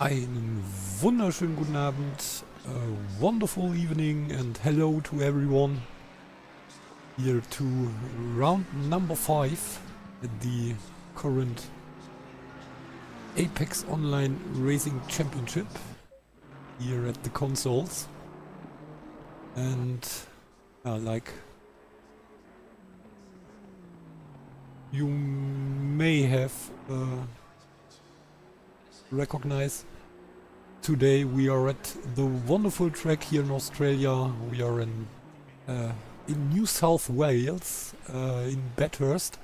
Einen wunderschönen guten Abend, a wonderful evening and hello to everyone here to round number 5 at the current Apex Online Racing Championship here at the consoles. And like you may have recognized, today we are at the wonderful track here in Australia. We are in New South Wales, in Bathurst.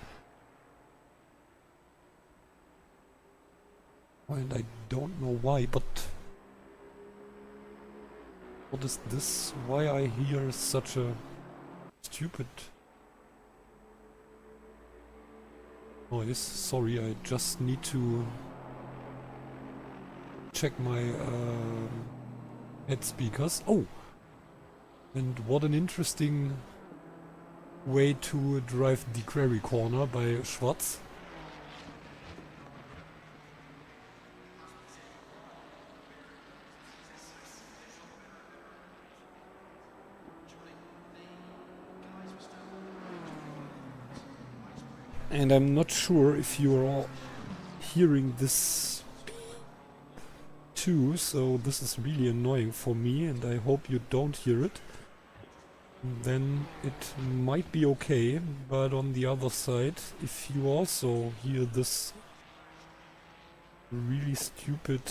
And I don't know why, but what is this? Why I hear such a stupid noise? Sorry, I just need to check my head speakers. Oh! And what an interesting way to drive the quarry corner by Schwarz. And I'm not sure if you're all hearing this too, so this is really annoying for me and I hope you don't hear it. Then it might be okay, but on the other side, if you also hear this really stupid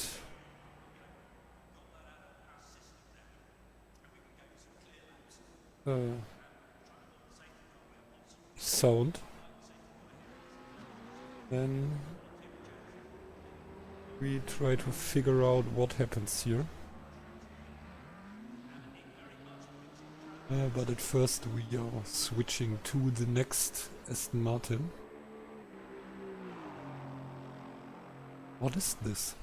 sound, then we try to figure out what happens here. But at first we are switching to the next Aston Martin. What is this?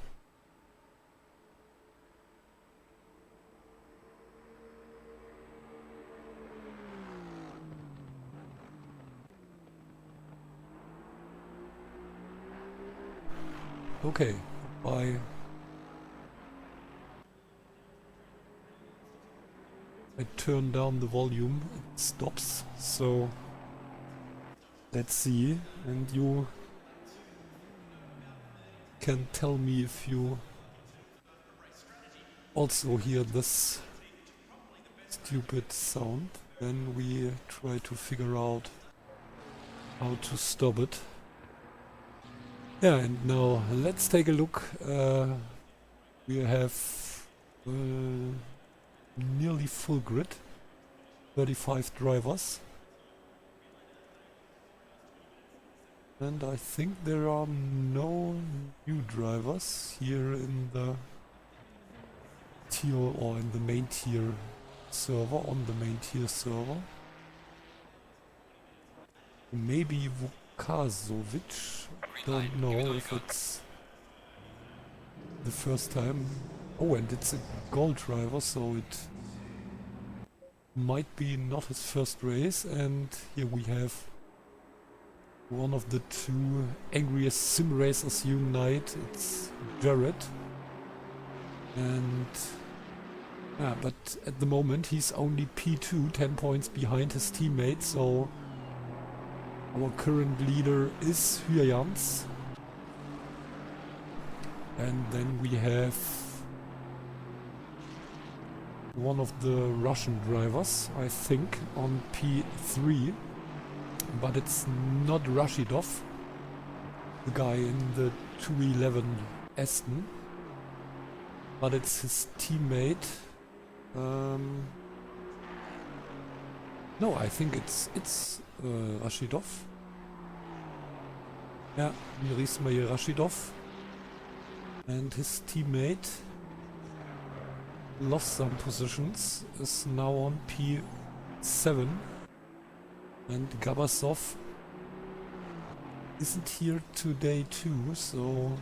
Okay, I turn down the volume, it stops, so let's see, and you can tell me if you also hear this stupid sound. Then we try to figure out how to stop it. Yeah, and now let's take a look. We have nearly full grid, 35 drivers, and I think there are no new drivers here in the tier or in the main tier server, on the main tier server. Maybe Vukazovic, don't know if it's the first time. Oh, and it's a gold driver, so it might be not his first race. And here we have one of the two angriest sim racers unite. It's Jared. And but at the moment he's only P2, 10 points behind his teammate. So our current leader is Hyans. And then we have one of the Russian drivers, I think, on P3, but it's not Rashidov, the guy in the 211 Aston, but it's his teammate. No, I think it's Rashidov. Yeah, Mirismail Rashidov. And his teammate lost some positions, is now on P7, and Gabasov isn't here today too, so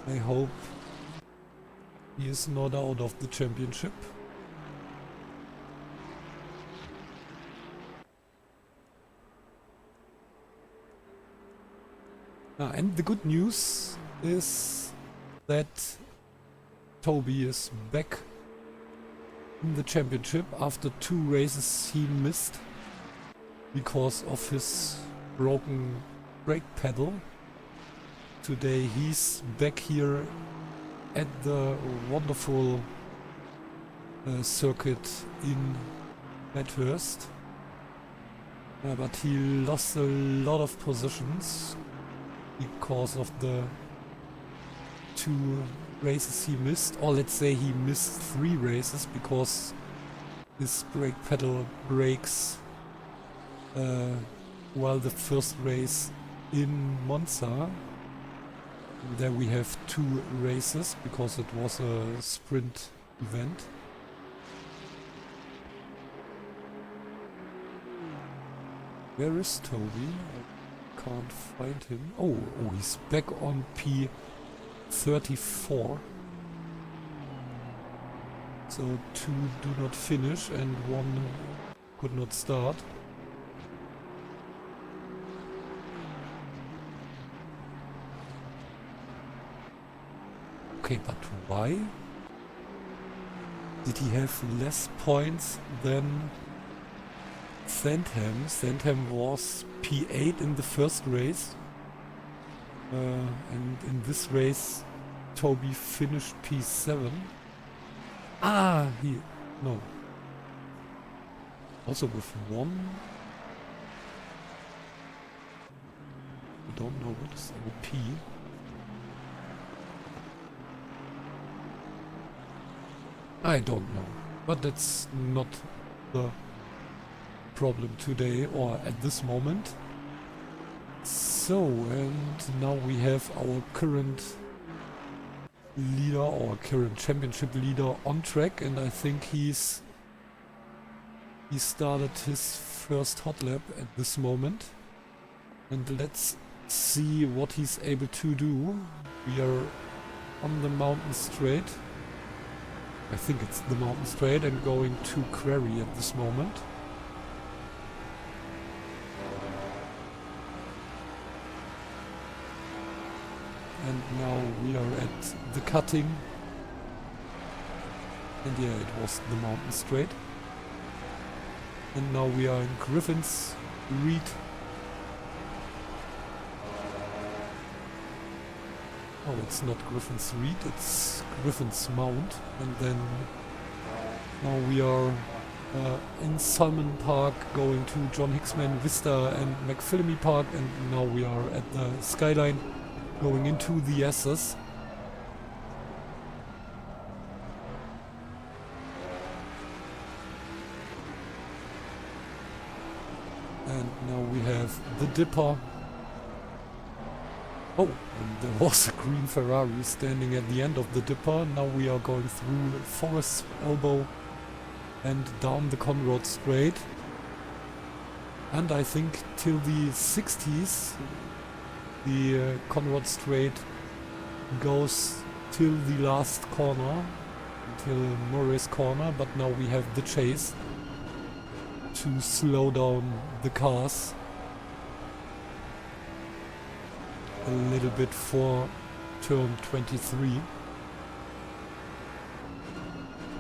I hope he is not out of the championship. And the good news is that Toby is back in the championship after 2 races he missed because of his broken brake pedal. Today he's back here at the wonderful circuit in Bathurst. But he lost a lot of positions because of the 2 races he missed, or let's say he missed 3 races because his brake pedal breaks while the first race in Monza. There we have 2 races because it was a sprint event. Where is Toby? I can't find him. Oh, he's back on P34. So 2 do not finish and 1 could not start. Okay, but why did he have less points than Sandham? Sandham was P8 in the first race, and in this race Toby finished P7. No. Also with 1. I don't know what is OP. I don't know, but that's not the problem today or at this moment. So, and now we have our current leader or current championship leader on track, and I think he started his first hot lap at this moment. And let's see what he's able to do. We are on the mountain straight. I think it's the mountain straight and going to Quarry at this moment. And now we are at the cutting. And yeah, it was the mountain straight. And now we are in Griffin's Reed. Oh, it's not Griffin's Reed, it's Griffin's Mount. And then now we are in Salmon Park going to John Hicksman Vista and McPhillamy Park, and now we are at the Skyline going into the S's. And now we have the Dipper. Oh, and there was a green Ferrari standing at the end of the Dipper. Now we are going through Forest Elbow and down the Conrod Straight. And I think till the 60s, the Conrad Straight goes till the last corner, until Murray's Corner, but now we have the chase to slow down the cars a little bit for turn 23.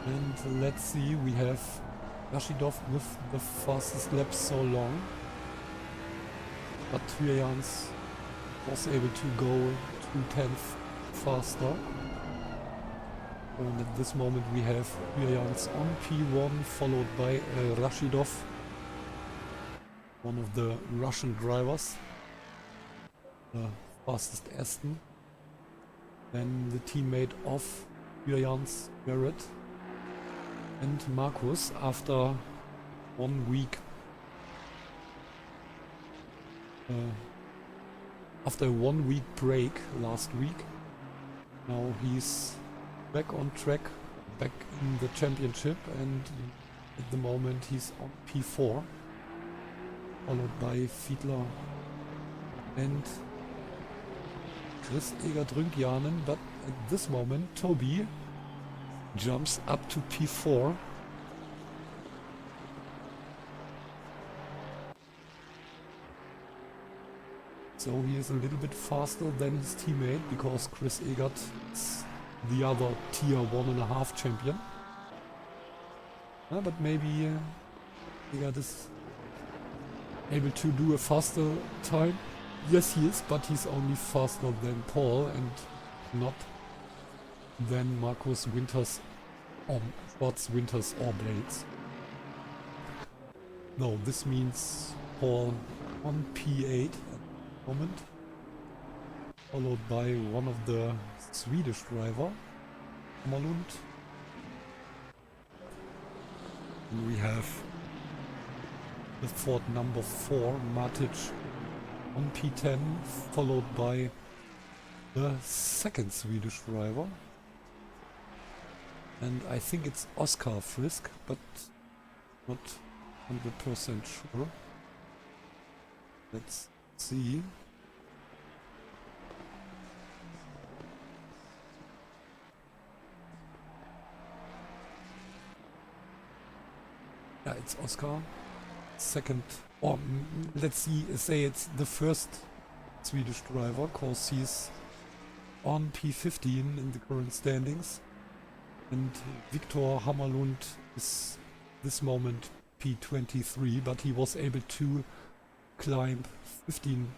And let's see, we have Rashidov with the fastest lap so long, but Tuyans was able to go 2/10 faster. And at this moment we have Tuyans on P1, followed by Rashidov, one of the Russian drivers, the fastest Aston. Then the teammate of Tuyans, Garrett, and Marcus after 1 week. After a 1 week break last week, now he's back on track, back in the championship, and at the moment he's on P4, followed by Fiedler and Chris Egert-Rünkjanen, but at this moment Toby jumps up to P4. so he is a little bit faster than his teammate because Chris Egert is the other tier 1.5 champion. But maybe Egert is able to do a faster time. Yes, he is, but he's only faster than Paul and not than Marcus Winters or Schwarz Winters or Blades. No, this means Paul on P8 at the moment, followed by one of the Swedish driver, Malund. And we have the Ford number 4, Matic, on P10, followed by the second Swedish driver. And I think it's Oscar Frisk, but not 100% sure. Let's see. Yeah, it's Oscar. Second, or let's say it's the first Swedish driver, cause he's on P15 in the current standings. And Victor Hammerlund is this moment P23, but he was able to climb 15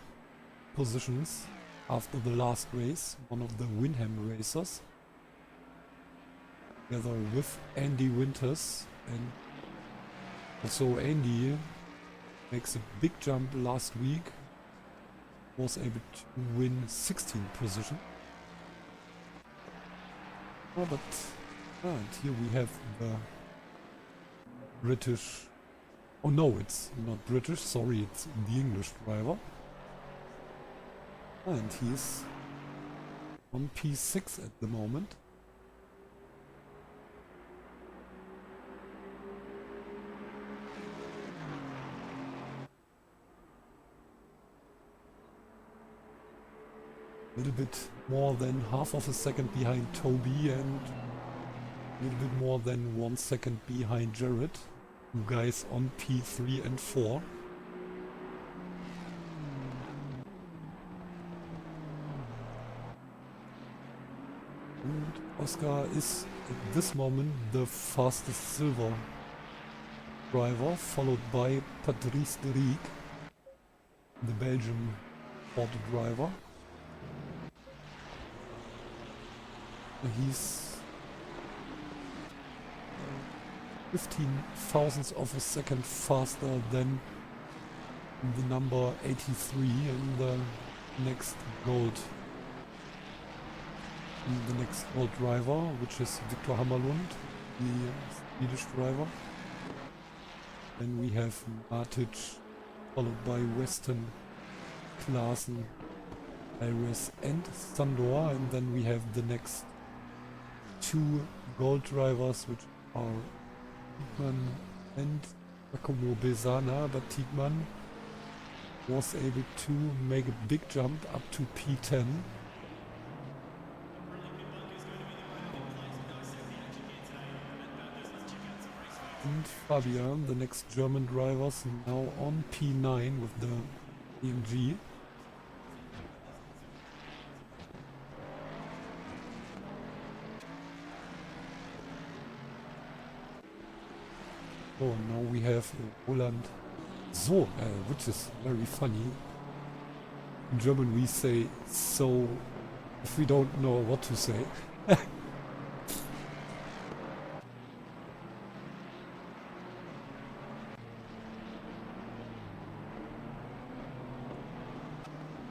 positions after the last race, one of the Winham racers, together with Andy Winters. And also Andy makes a big jump last week, was able to win 16 position. But and here we have the British, oh no, it's not British, sorry, it's the English driver. And he's on P6 at the moment. A little bit more than half of a second behind Toby and a little bit more than 1 second behind Jared. You guys on P3 and 4. And Oscar is at this moment the fastest silver driver, followed by Patrice de Rijk, the Belgian Ford driver. He's 15 thousandths of a second faster than the number 83 in the next gold driver, which is Victor Hammerlund, the Swedish driver. Then we have Matic, followed by Weston, Klaassen, Iris and Sandor, and then we have the next 2 gold drivers, which are Tiegman and Giacomo Besana, but Tiegman was able to make a big jump up to P10. And Fabian, the next German drivers, now on P9 with the AMG. So now we have Roland so, which is very funny. In German we say so if we don't know what to say.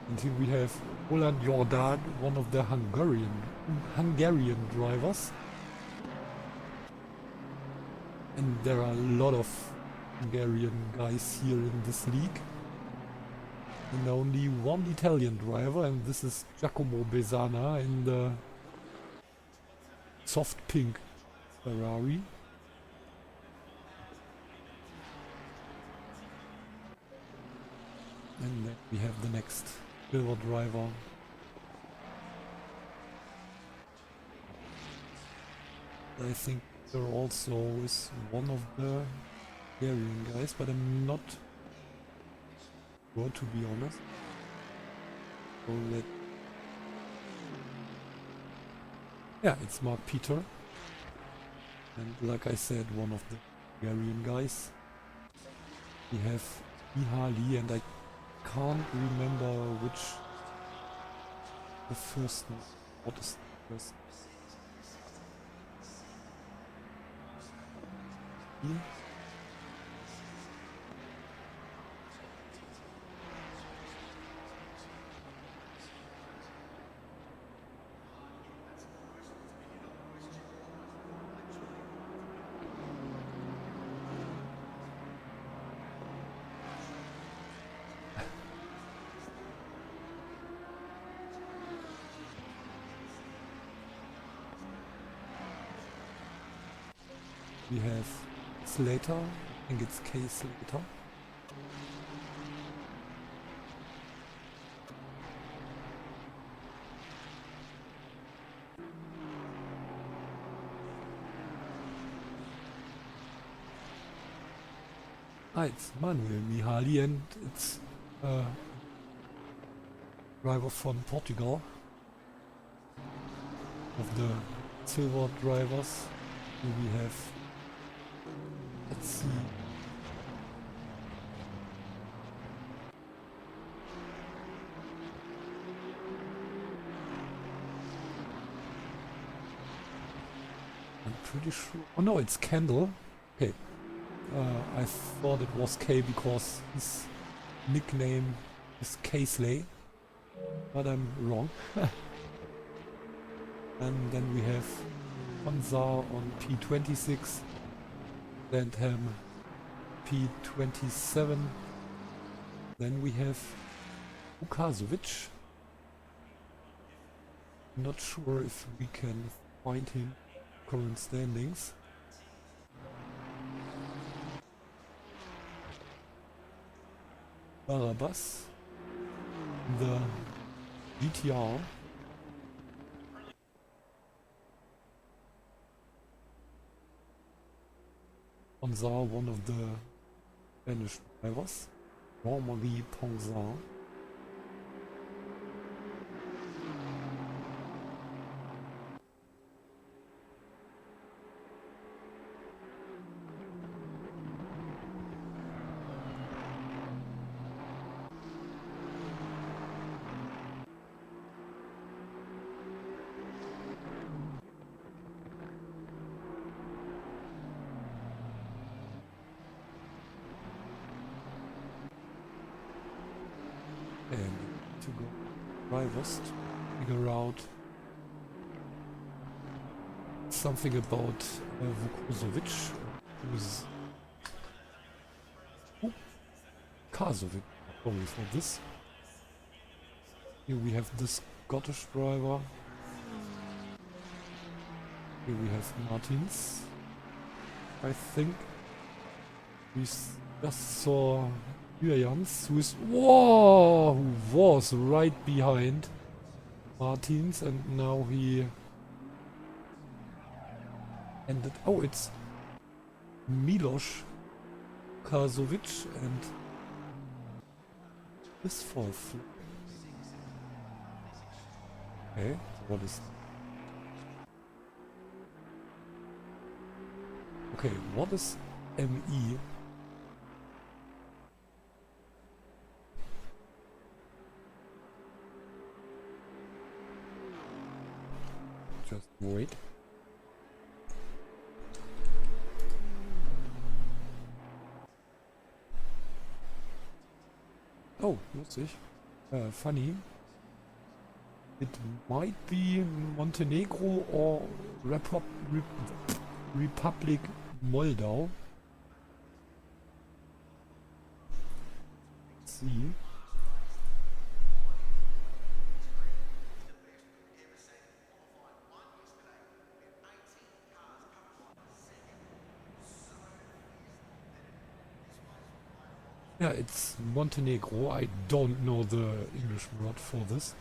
And here we have Roland Jordan, one of the Hungarian drivers. And there are a lot of Hungarian guys here in this league. And only one Italian driver, and this is Giacomo Besana in the soft pink Ferrari. And then we have the next silver driver. I think there also is one of the Hungarian guys, but I'm not sure, to be honest. So yeah, it's Mark Peter. And like I said, one of the Hungarian guys. We have Mihali, and I can't remember which the first name. What is the first name? We have Slater, I think it's K Slater. It's Manuel Mihali, and it's driver from Portugal. Of the silver drivers, we have, let's see, I'm pretty sure, oh no, it's Kendall. Okay, I thought it was K because his nickname is K-Slay, but I'm wrong. And then we have Ponzar on P26, Landham P27. Then we have Ukazovic. Not sure if we can find him current standings. Barabas, the GTR. Ponzar, one of the Spanish drivers. Normally Ponzar. And to go drivers to figure out something about Vukozovic, who's Kazovic, sorry for this. Here we have the Scottish driver. Here we have Martins. I think we just saw Jans, who was right behind Martins, and now he ended. Oh, it's Milos Kazovic and this fall. Okay, what is? Okay, what is ME? Just wait. Oh, lustig. Funny. It might be Montenegro or Republic Moldau. Let's see. Yeah, it's Montenegro. I don't know the English word for this.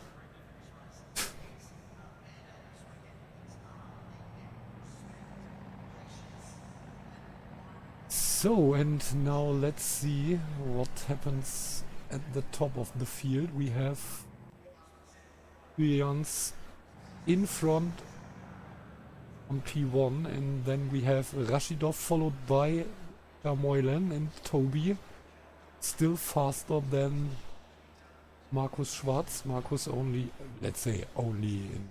So, and now let's see what happens at the top of the field. We have Seaseons in front on P1, and then we have Rashidov followed by Vermeulen and Toby, still faster than Markus Schwarz. Markus only, let's say only in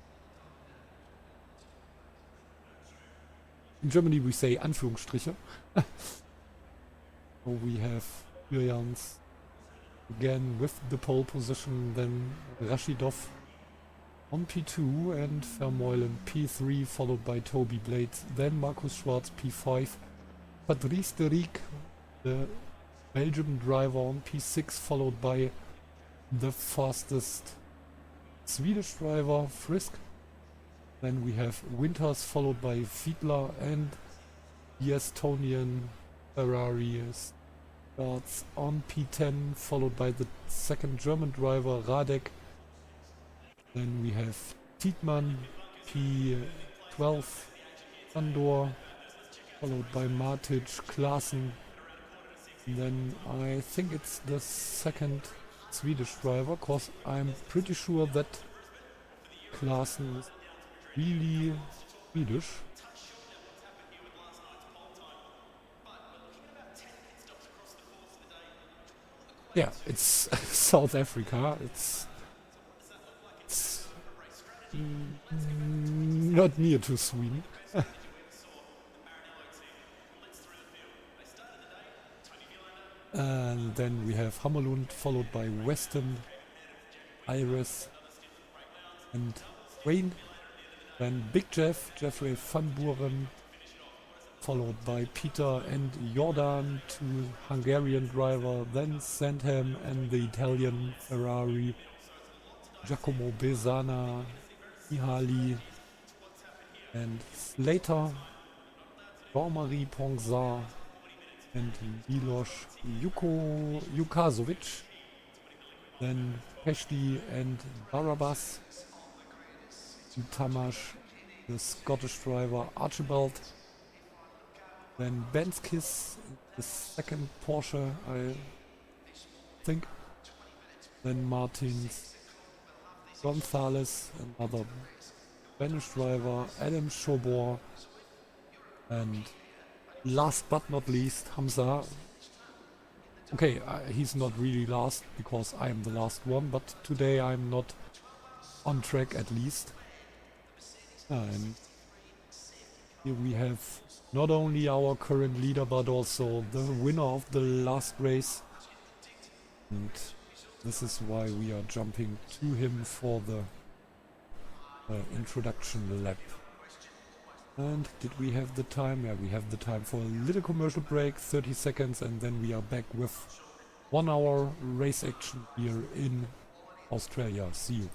Germany we say Anführungsstriche. So we have Seaseons again with the pole position, then Rashidov on P2 and Vermeulen P3, followed by Toby Blades, then Markus Schwarz P5, Patrice de Rijk, the Belgian driver, on P6, followed by the fastest Swedish driver, Frisk. Then we have Winters, followed by Fiedler, and the Estonian Ferrari starts on P10, followed by the second German driver, Radek. Then we have Tietmann, P12, Andor, followed by Matic, Klaassen. And then I think it's the second Swedish driver, cause I'm pretty sure that Klaassen is really Swedish. Yeah, it's South Africa. It's not near to Sweden. And then we have Hammerlund, followed by Weston, Iris, and Wayne. Then Big Jeff, Jeffrey Van Buren, followed by Peter and Jordan, two Hungarian driver, then Sandham and the Italian Ferrari, Giacomo Besana, Ihali, and Slater, Jean-Marie Ponsard, and Milos Jukasovic, then Peshti and Barabbas, Tamash, the Scottish driver, Archibald, then Benskis, the second Porsche, I think, then Martins, Gonzalez, another Spanish driver, Adam Schobor, and last but not least, Hamza. Okay, he's not really last because I'm the last one, but today I'm not on track at least. And here we have not only our current leader but also the winner of the last race. And this is why we are jumping to him for the introduction lap. And did we have the time? Yeah, we have the time for a little commercial break, 30 seconds, and then we are back with 1 hour race action here in Australia. See you.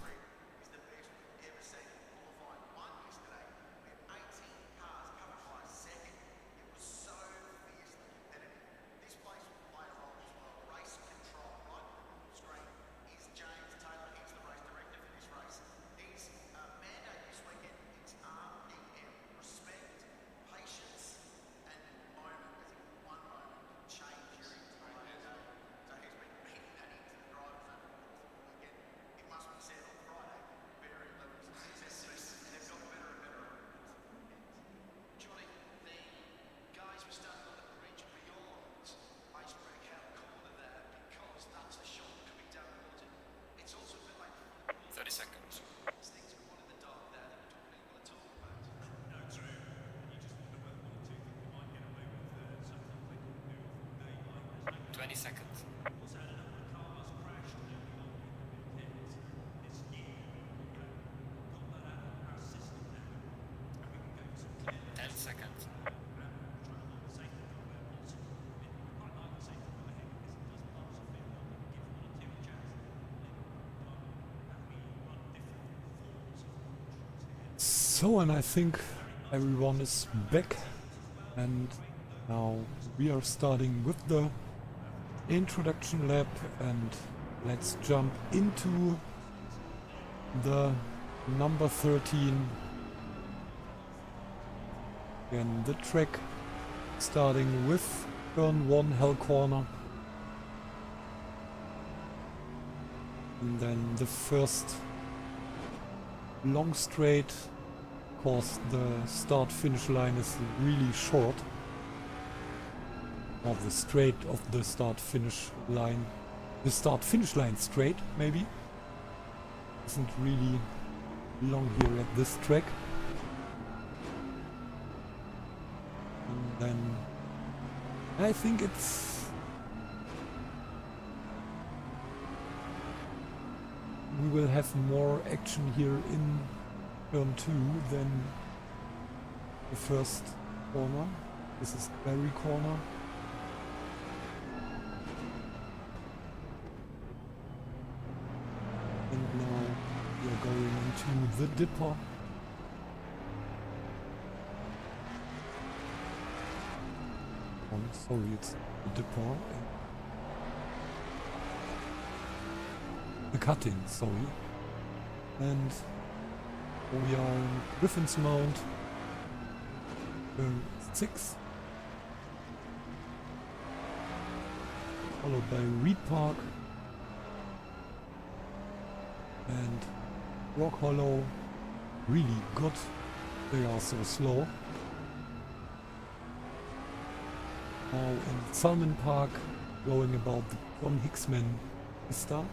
Seconds. 20 seconds. 10 seconds. So, and I think everyone is back, and now we are starting with the introduction lap, and let's jump into the number 13. Again, the track starting with turn 1 Hell Corner, and then the first long straight, because the start-finish line is really short. Or the straight of the start-finish line. The start-finish line straight, maybe, isn't really long here at this track. And then I think we will have more action here in turn 2 than the first corner. This is Berry corner. And now we are going into the dipper. Oh, sorry, it's the dipper. The cutting, sorry. And we are in Griffin's Mount, turn 6. Followed by Reed Park. And Rock Hollow, really good. They are so slow. Now in Salmon Park, going about the John Hicksman Vista.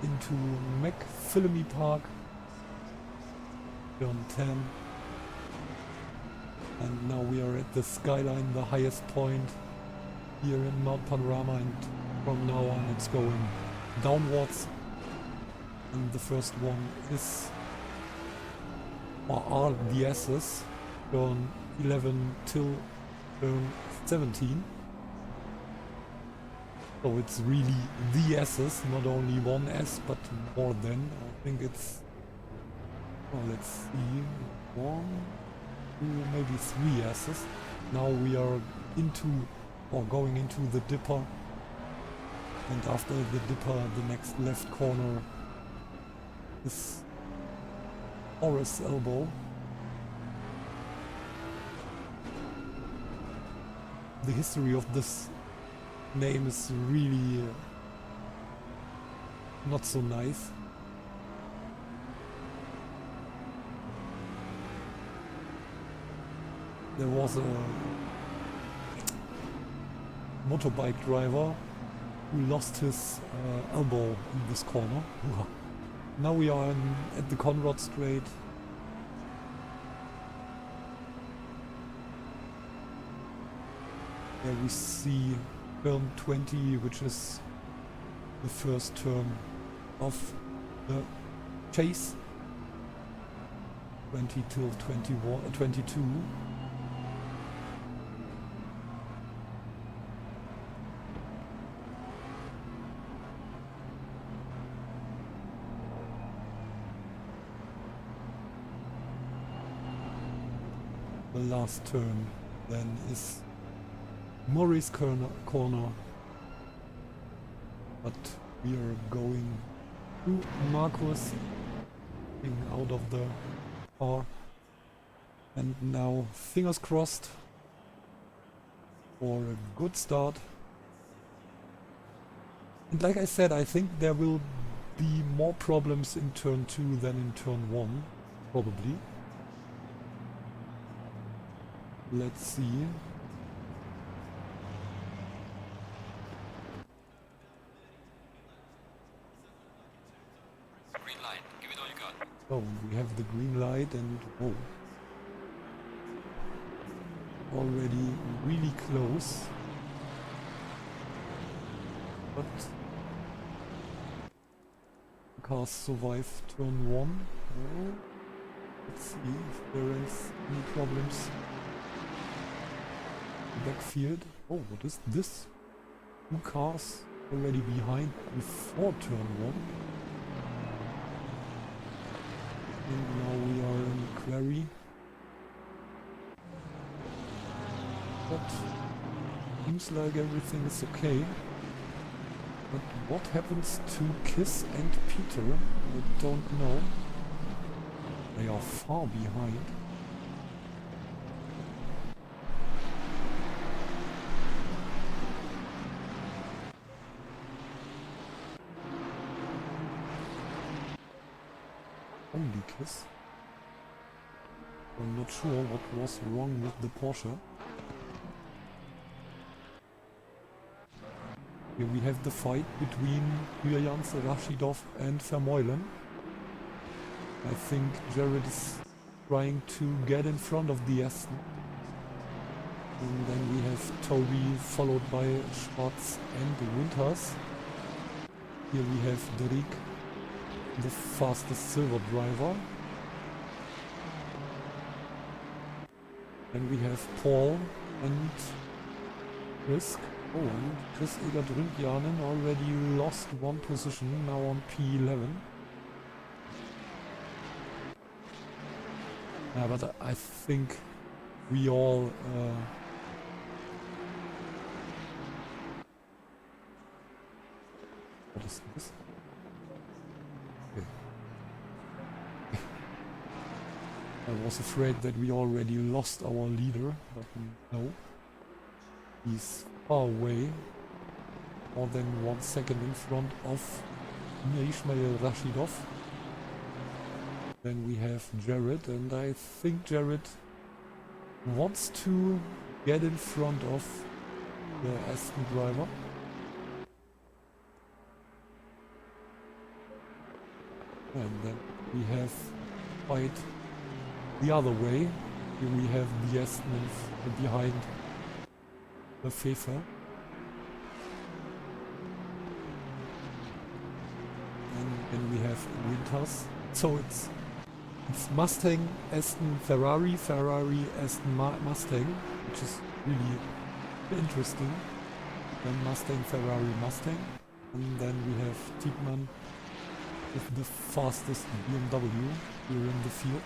Into McPhillamy Park, turn 10. And now we are at the skyline, the highest point here in Mount Panorama, and from now on it's going downwards. And the first one is, or are the S's, turn 11 till turn 17. So it's really the S's, not only one S, but more than. I think it's, well, let's see, 1, 2, maybe 3 S's. Now we are into, or going into the dipper. And after the dipper, the next left corner is Horace Elbow. The history of this name is really not so nice. There was a motorbike driver who lost his elbow in this corner. Now we are at the Conrad Strait. There we see turn 20, which is the first turn of the chase. 20 till 21, 22. The last turn then is Murray's corner, but we are going to Marcus, getting out of the car, and now fingers crossed for a good start. And like I said, I think there will be more problems in turn 2 than in turn 1, probably. Let's see. Green light, give it all you got. Oh, we have the green light and oh, already really close. But the cars survive turn 1. Oh, let's see if there is any problems. Backfield. Oh, what is this? 2 cars already behind before turn 1. And now we are in Quarry. But seems like everything is okay. But what happens to Kiss and Peter? I don't know. They are far behind. only kiss. I'm not sure what was wrong with the Porsche. Here we have the fight between Hyans, Rashidov and Vermeulen. I think Jared is trying to get in front of the Aston. And then we have Toby followed by Schwarz and Winters. Here we have Derek, the fastest silver driver. Then we have Paul and Risk. Oh, and Chris Egert Ründjanen already lost one position, now on P11. Yeah, but I think we all what is this? Okay. I was afraid that we already lost our leader, but no. He's far away, more than 1 second in front of Ismail Rashidov. Then we have Jared, and I think Jared wants to get in front of the Aston driver. And then we have fight the other way. Here we have the Aston behind the FIFA. And then we have Winters. So it's Mustang, Aston, Ferrari, Ferrari, Aston, Mustang, which is really interesting. Then Mustang, Ferrari, Mustang. And then we have Tiepmann with the fastest BMW here in the field.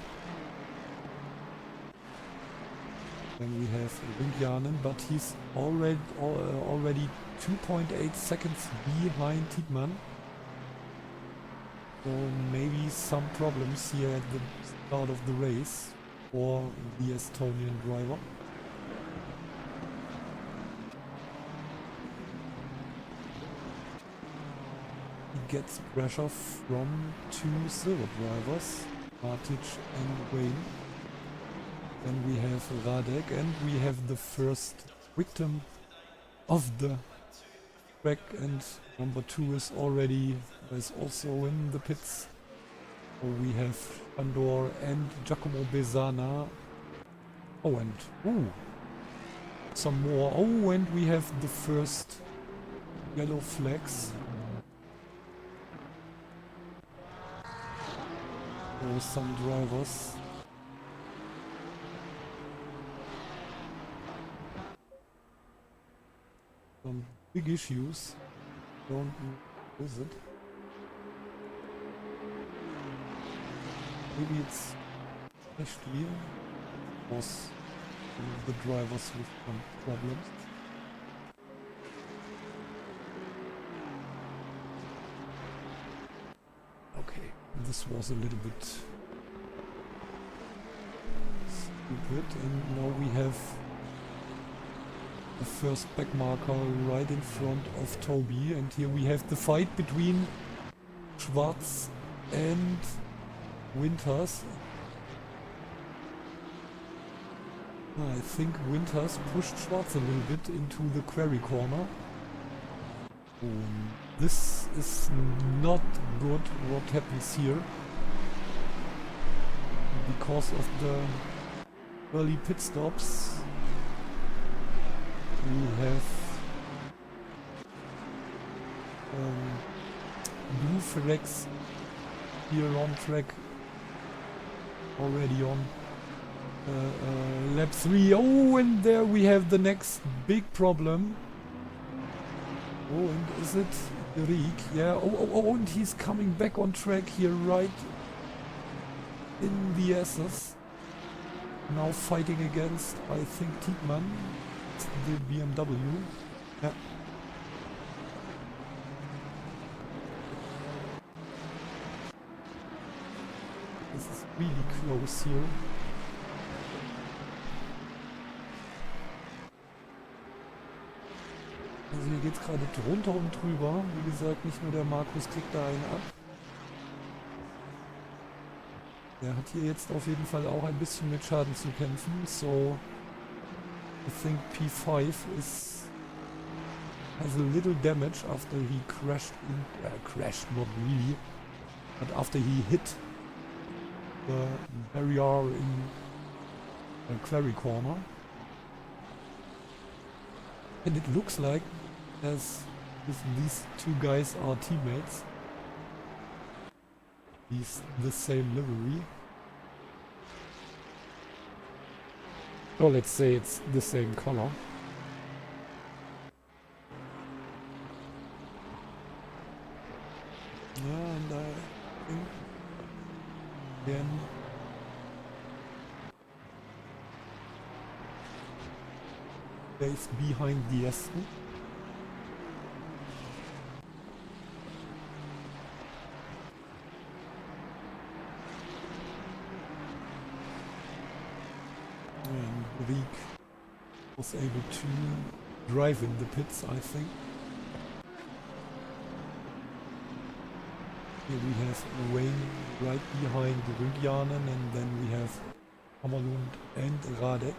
Then we have Ründjanen, but he's already 2.8 seconds behind Tiepmann. So maybe some problems here at the start of the race for the Estonian driver. He gets pressure from 2 silver drivers, Matic and Wayne. Then we have Radek, and we have the first victim of the track, and number 2 is also in the pits. So we have Andor and Giacomo Besana. Oh, and some more. Oh, and we have the first yellow flags. For some drivers. Some big issues. Don't know, is it? Maybe it's actually was one of the drivers with some problems. Okay, this was a little bit stupid, and now we have the first back marker right in front of Toby, and here we have the fight between Schwarz and Winters. I think Winters pushed Schwarz a little bit into the quarry corner. This is not good what happens here, because of the early pit stops. We have blue flags here on track already on lap 3. Oh, and there we have the next big problem. Oh, and is it Riek? Yeah. Oh, and he's coming back on track here right in the S's. Now fighting against, I think, Tiepmann. The BMW. Yeah. This is really close here. Also hier geht's gerade drunter und drüber. Wie gesagt, nicht nur der Markus kriegt da einen ab. Der hat hier jetzt auf jeden Fall auch ein bisschen mit Schaden zu kämpfen. So, I think P5 has a little damage after he crashed crashed, not really, but after he hit the barrier in a quarry corner. And it looks like as if these two guys are teammates. He's the same livery. Or let's say it's the same color. Yeah, and I think again stays behind the Aston. And Riek was able to drive in the pits, I think. Here we have Wayne right behind Rüdianen, and then we have Hammerlund and Radek.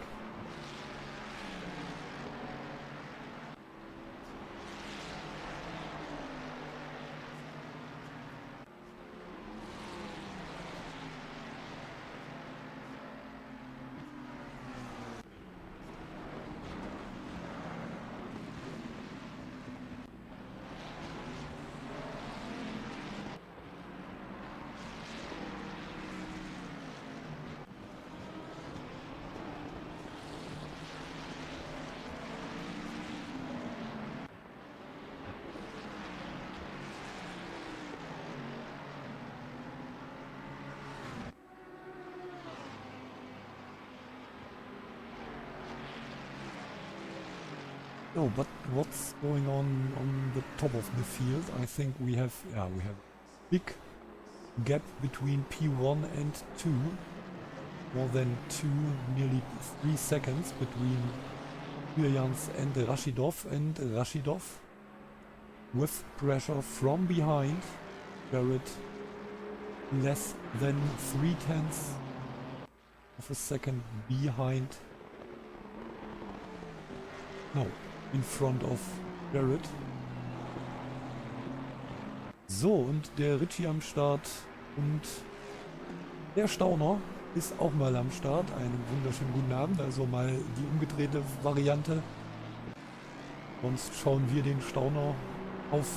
No, but what's going on the top of the field? I think we have big gap between P1 and 2. More than 2, nearly 3 seconds between Jans and Rashidov with pressure from behind. Garrett less than 0.3 of a second behind. No, in front of Garrett. So, und der Richie am Start und der Stauner ist auch mal am Start. Einen wunderschönen guten Abend, also mal die umgedrehte Variante. Sonst schauen wir den Stauner auf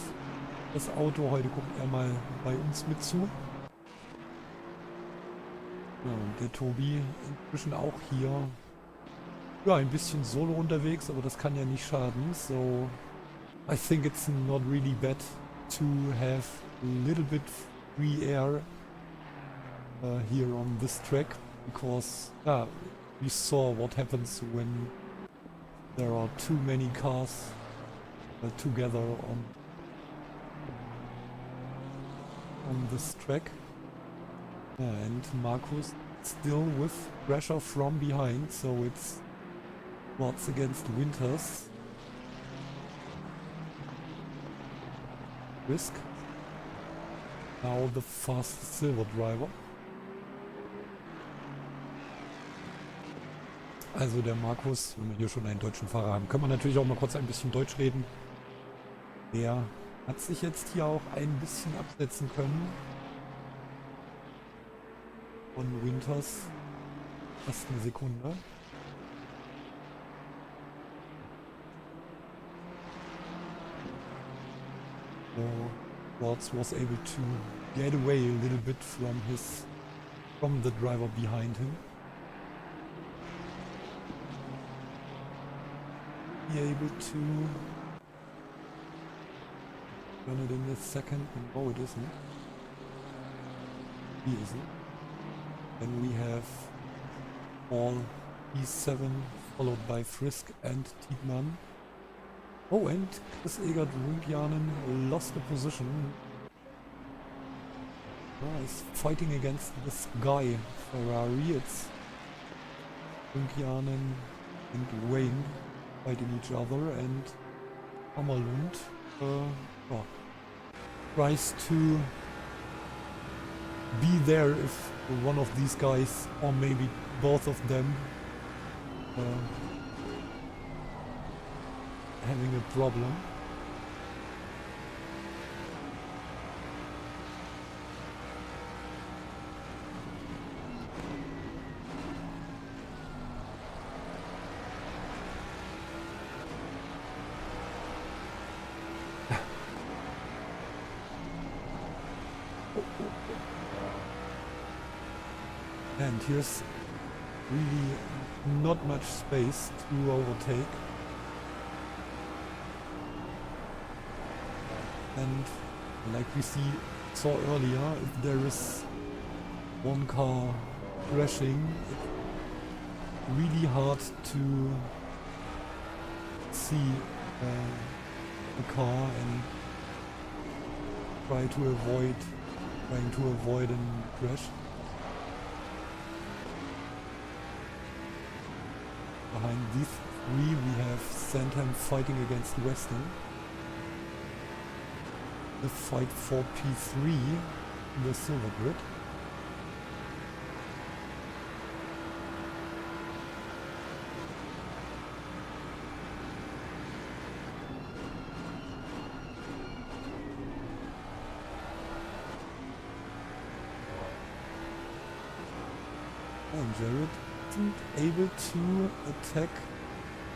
das Auto. Heute guckt er mal bei uns mit zu. Ja, und der Tobi inzwischen auch hier. Ja, ein bisschen solo unterwegs, aber das kann ja nicht schaden. So, I think it's not really bad to have a little bit free air here on this track, because we saw what happens when there are too many cars together on this track. And Marcus still with pressure from behind, so it's what's against Winters. Risk. Now the fast silver driver. Also der Markus, wenn wir hier schon einen deutschen Fahrer haben, können wir natürlich auch mal kurz ein bisschen Deutsch reden. Der hat sich jetzt hier auch ein bisschen absetzen können von Winters. Fast eine Sekunde. So Watts was able to get away a little bit from the driver behind him. Be able to run it in the second. No, it isn't. He isn't. Then we have all E7 followed by Frisk and Tietmann. Oh, and Chris Egert Rüdianen lost the position. He's fighting against this guy, Ferrari. It's Rüdianen and Wayne fighting each other, and Hammerlund tries to be there if one of these guys, or maybe both of them, having a problem. And here's really not much space to overtake. And like we saw earlier, if there is one car crashing, it's really hard to see the car and trying to avoid a crash. Behind these three we have Sandham fighting against Western. The fight for P3 in the silver grid. And Jared isn't able to attack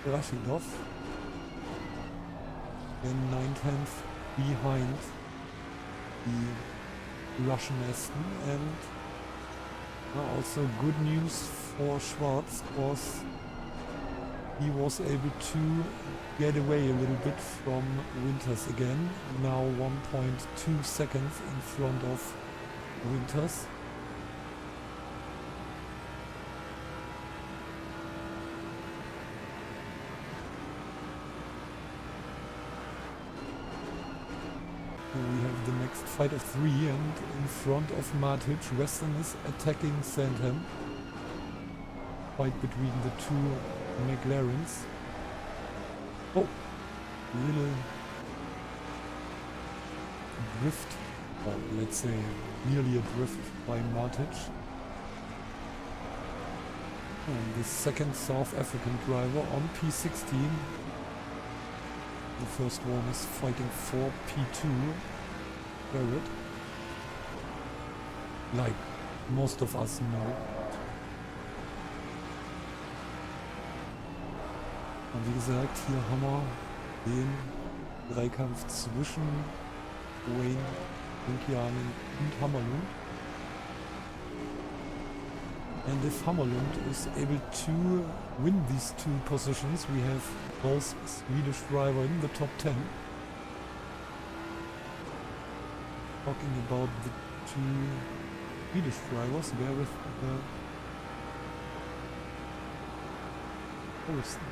Rashidov. And 9/10 behind the Russian Aston, and also good news for Schwarz, because he was able to get away a little bit from Winters again. Now 1.2 seconds in front of Winters. We have the next fight of three, and in front of Matic, Western is attacking Sandham. Fight between the two McLarens. Oh, little drift, or let's say nearly a drift by Matic. And the second South African driver on P16. The first one is fighting for P2, Barrett. Like most of us know. Und wie gesagt, hier haben wir den Dreikampf zwischen Wayne, Linkianen und Hammerlund. And if Hammerlund is able to win these two positions, we have both Swedish driver in the top 10. Talking about the two Swedish drivers, where with the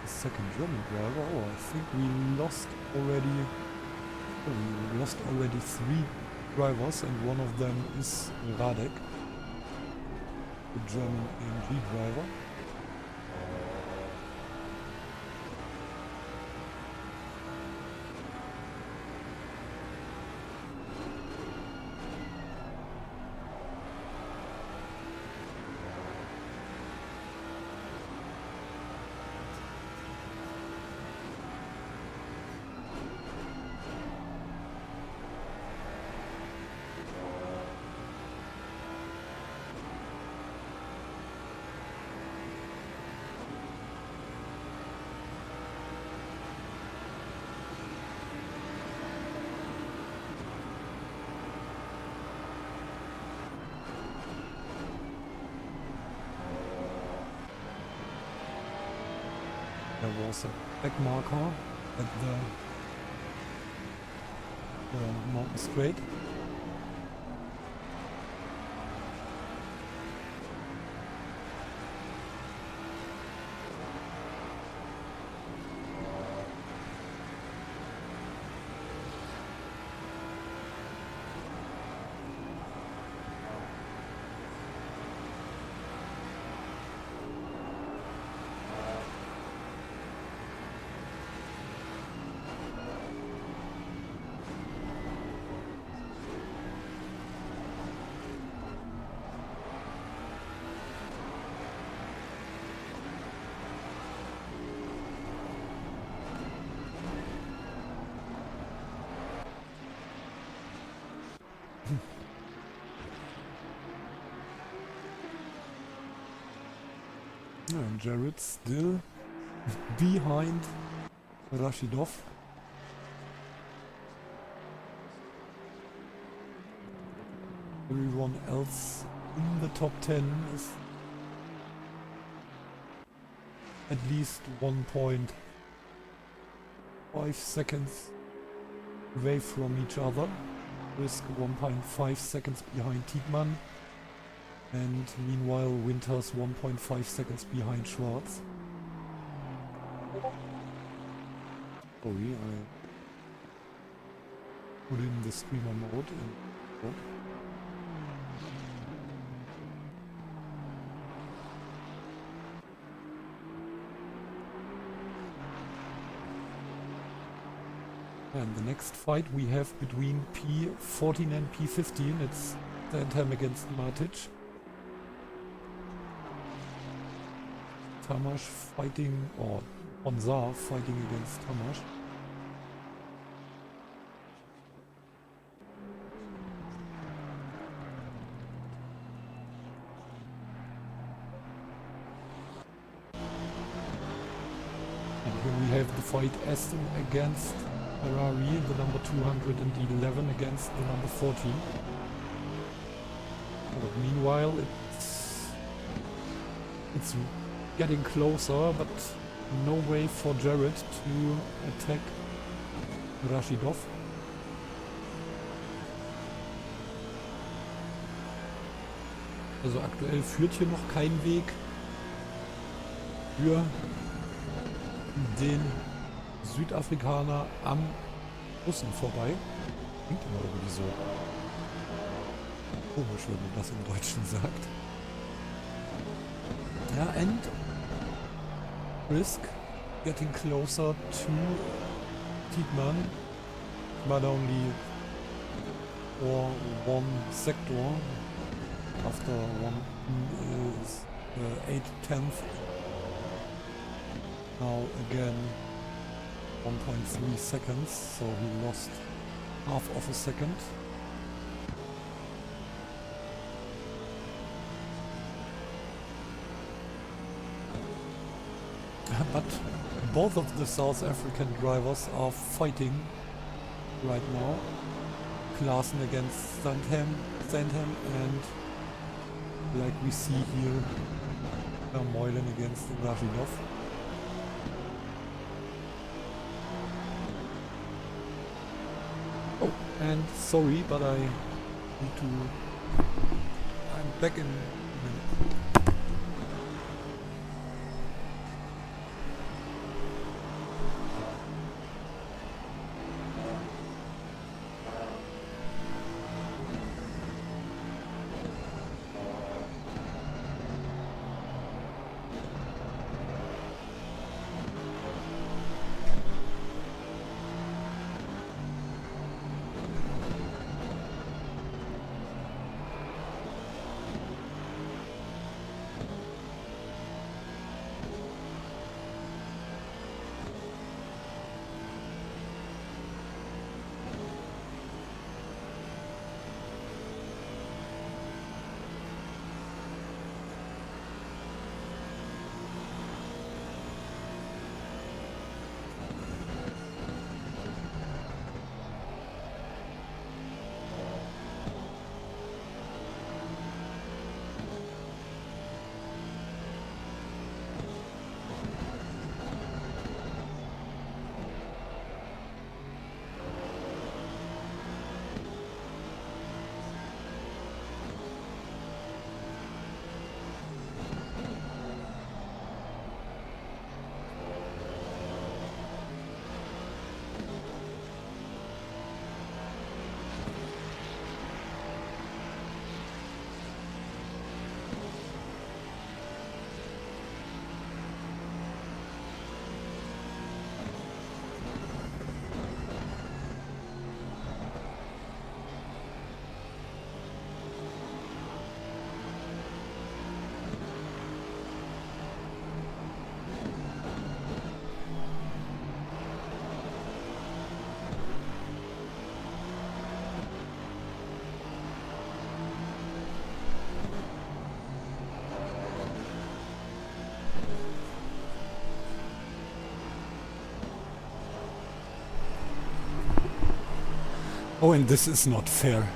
second German driver. Oh, I think we lost already three drivers, and one of them is Radek, the German AMG driver. There was a back marker at the mountain straight. And Jared still behind Rashidov. Everyone else in the top 10 is at least 1.5 seconds away from each other. Risk 1.5 seconds behind Tiedman. And meanwhile, Winters 1.5 seconds behind Schwarz. Sorry, I put in the streamer mode. And the next fight we have between P14 and P15. It's Sandham against Matic. Tamash fighting, or Onzar fighting against Tamash. And here we have the fight Aston against Ferrari, the number 211 against the number 14. But meanwhile, it's getting closer, but no way for Jared to attack Rashidov. Also aktuell führt hier noch kein Weg für den Südafrikaner am Russen vorbei. Klingt immer irgendwie so komisch, wenn man das im Deutschen sagt. Ja, and risk getting closer to Tiedman, but only for one sector. After one is 8/10. Now again 1.3 seconds, so he lost half of a second. But both of the South African drivers are fighting right now. Klaassen against Sandham, and like we see here, Moylan against Rashidov. Oh, and sorry, but I need to... I'm back in a minute. Oh, and this is not fair.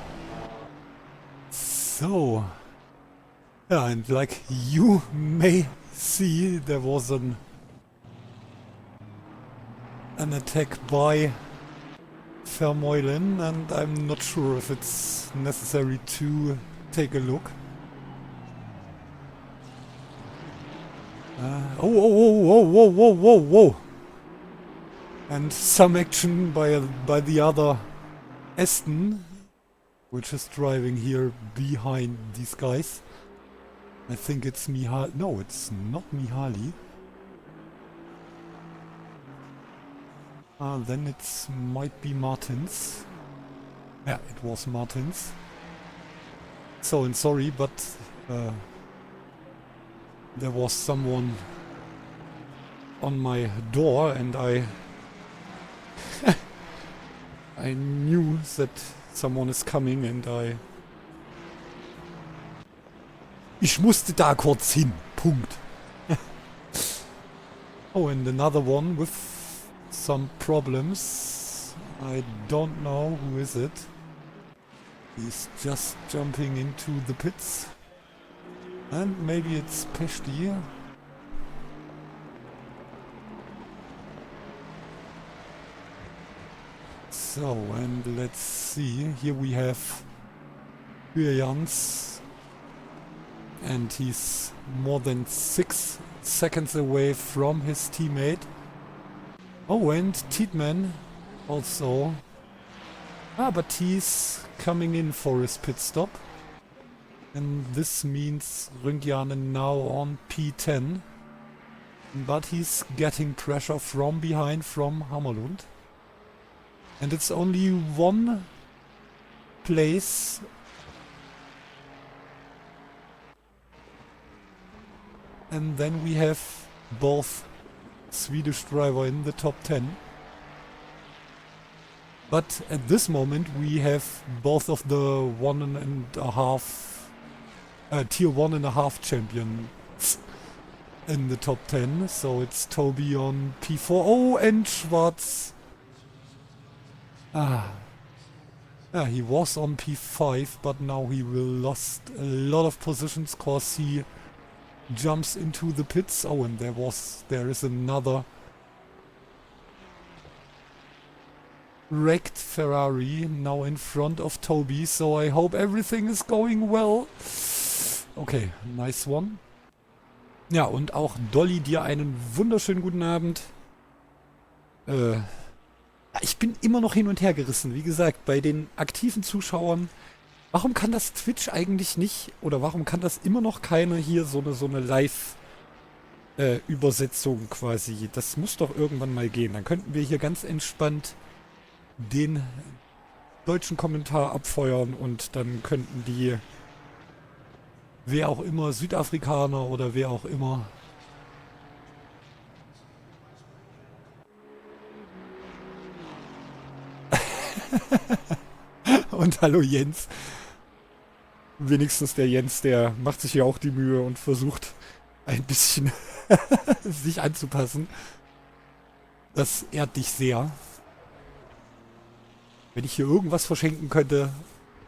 So... Yeah, and like you may see, there was an attack by Vermeulen, and I'm not sure if it's necessary to take a look. Whoa! And some action by the other Aston, which is driving here behind these guys. I think it's Mihaly. No, it's not Mihaly. Then it might be Martins. Yeah, it was Martins. So, and sorry, but there was someone on my door and I knew that someone is coming and ich musste da kurz hin. Punkt. Oh, and another one with some problems. I don't know who is it. He's just jumping into the pits. And maybe it's Peshti. So, and let's see. Here we have Jans. And he's more than 6 seconds away from his teammate. Oh, and Tietman also. But he's coming in for his pit stop. And this means Rüngjanen now on P10. But he's getting pressure from behind from Hammerlund. And it's only one place. And then we have both Swedish driver in the top 10. But at this moment we have both of the tier 1.5 champions in the top 10. So it's Toby on P4. Oh, and Schwarz. Yeah, he was on P5, but now he will lost a lot of positions cause he jumps into the pits. Oh, and there is another wrecked Ferrari now in front of Toby, so I hope everything is going well. Okay, nice one. Ja, und auch Dolly, dir einen wunderschönen guten Abend. Ich bin immer noch hin und her gerissen. Wie gesagt, bei den aktiven Zuschauern, warum kann das Twitch eigentlich nicht, oder warum kann das immer noch keiner hier so eine Live-Übersetzung quasi? Das muss doch irgendwann mal gehen. Dann könnten wir hier ganz entspannt den deutschen Kommentar abfeuern und dann könnten die, wer auch immer, Südafrikaner oder wer auch immer, und hallo Jens. Wenigstens der Jens, der macht sich ja auch die Mühe und versucht ein bisschen sich anzupassen. Das ehrt dich sehr. Wenn ich hier irgendwas verschenken könnte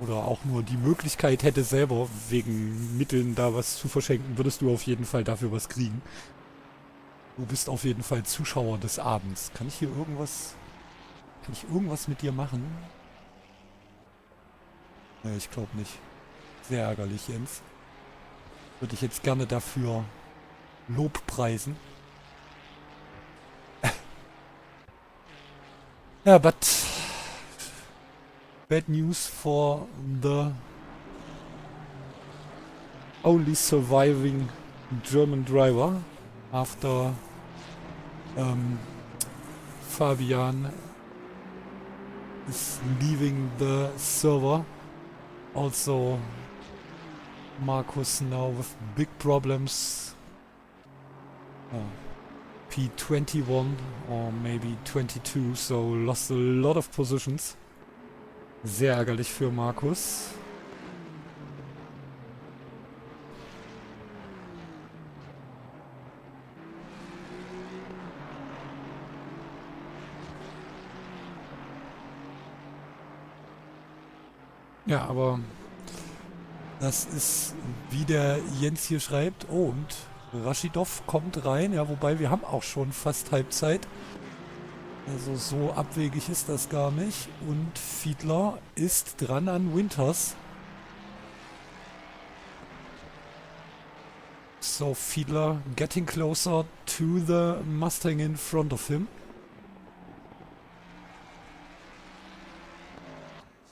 oder auch nur die Möglichkeit hätte, selber wegen Mitteln da was zu verschenken, würdest du auf jeden Fall dafür was kriegen. Du bist auf jeden Fall Zuschauer des Abends. Kann ich irgendwas mit dir machen? Nee, ich glaube nicht. Sehr ärgerlich, Jens. Würde ich jetzt gerne dafür Lob preisen. Ja, but bad news for the only surviving German driver after Fabian is leaving the server. Also Markus now with big problems. P21 or maybe 22, so lost a lot of positions. Sehr ärgerlich für Markus. Ja, aber das ist, wie der Jens hier schreibt. Oh, und Rashidov kommt rein. Ja, wobei wir haben auch schon fast Halbzeit. Also so abwegig ist das gar nicht. Und Fiedler ist dran an Winters. So Fiedler getting closer to the Mustang in front of him.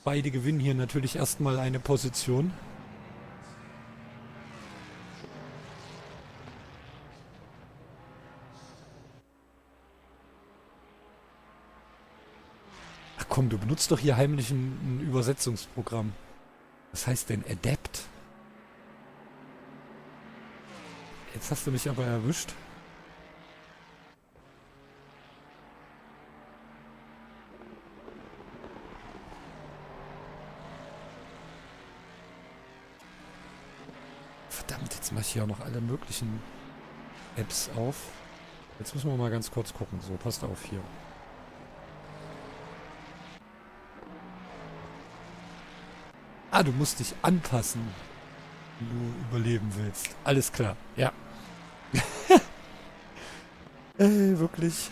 Beide gewinnen hier natürlich erstmal eine Position. Ach komm, du benutzt doch hier heimlich ein Übersetzungsprogramm. Was heißt denn Adapt? Jetzt hast du mich aber erwischt. Verdammt, jetzt mache ich hier auch noch alle möglichen Apps auf. Jetzt müssen wir mal ganz kurz gucken. So, passt auf hier. Ah, du musst dich anpassen, wenn du überleben willst. Alles klar, ja. Wirklich.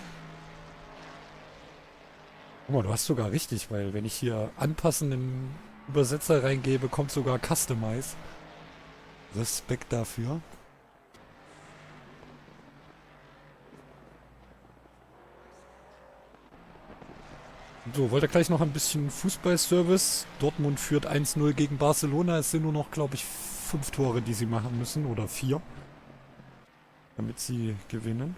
Guck mal, du hast sogar richtig, weil wenn ich hier anpassen im Übersetzer reingebe, kommt sogar Customize. Respekt dafür. So, wollte gleich noch ein bisschen Fußballservice. Dortmund führt 1-0 gegen Barcelona. Es sind nur noch, glaube ich, 5 Tore, die sie machen müssen. Oder 4. Damit sie gewinnen.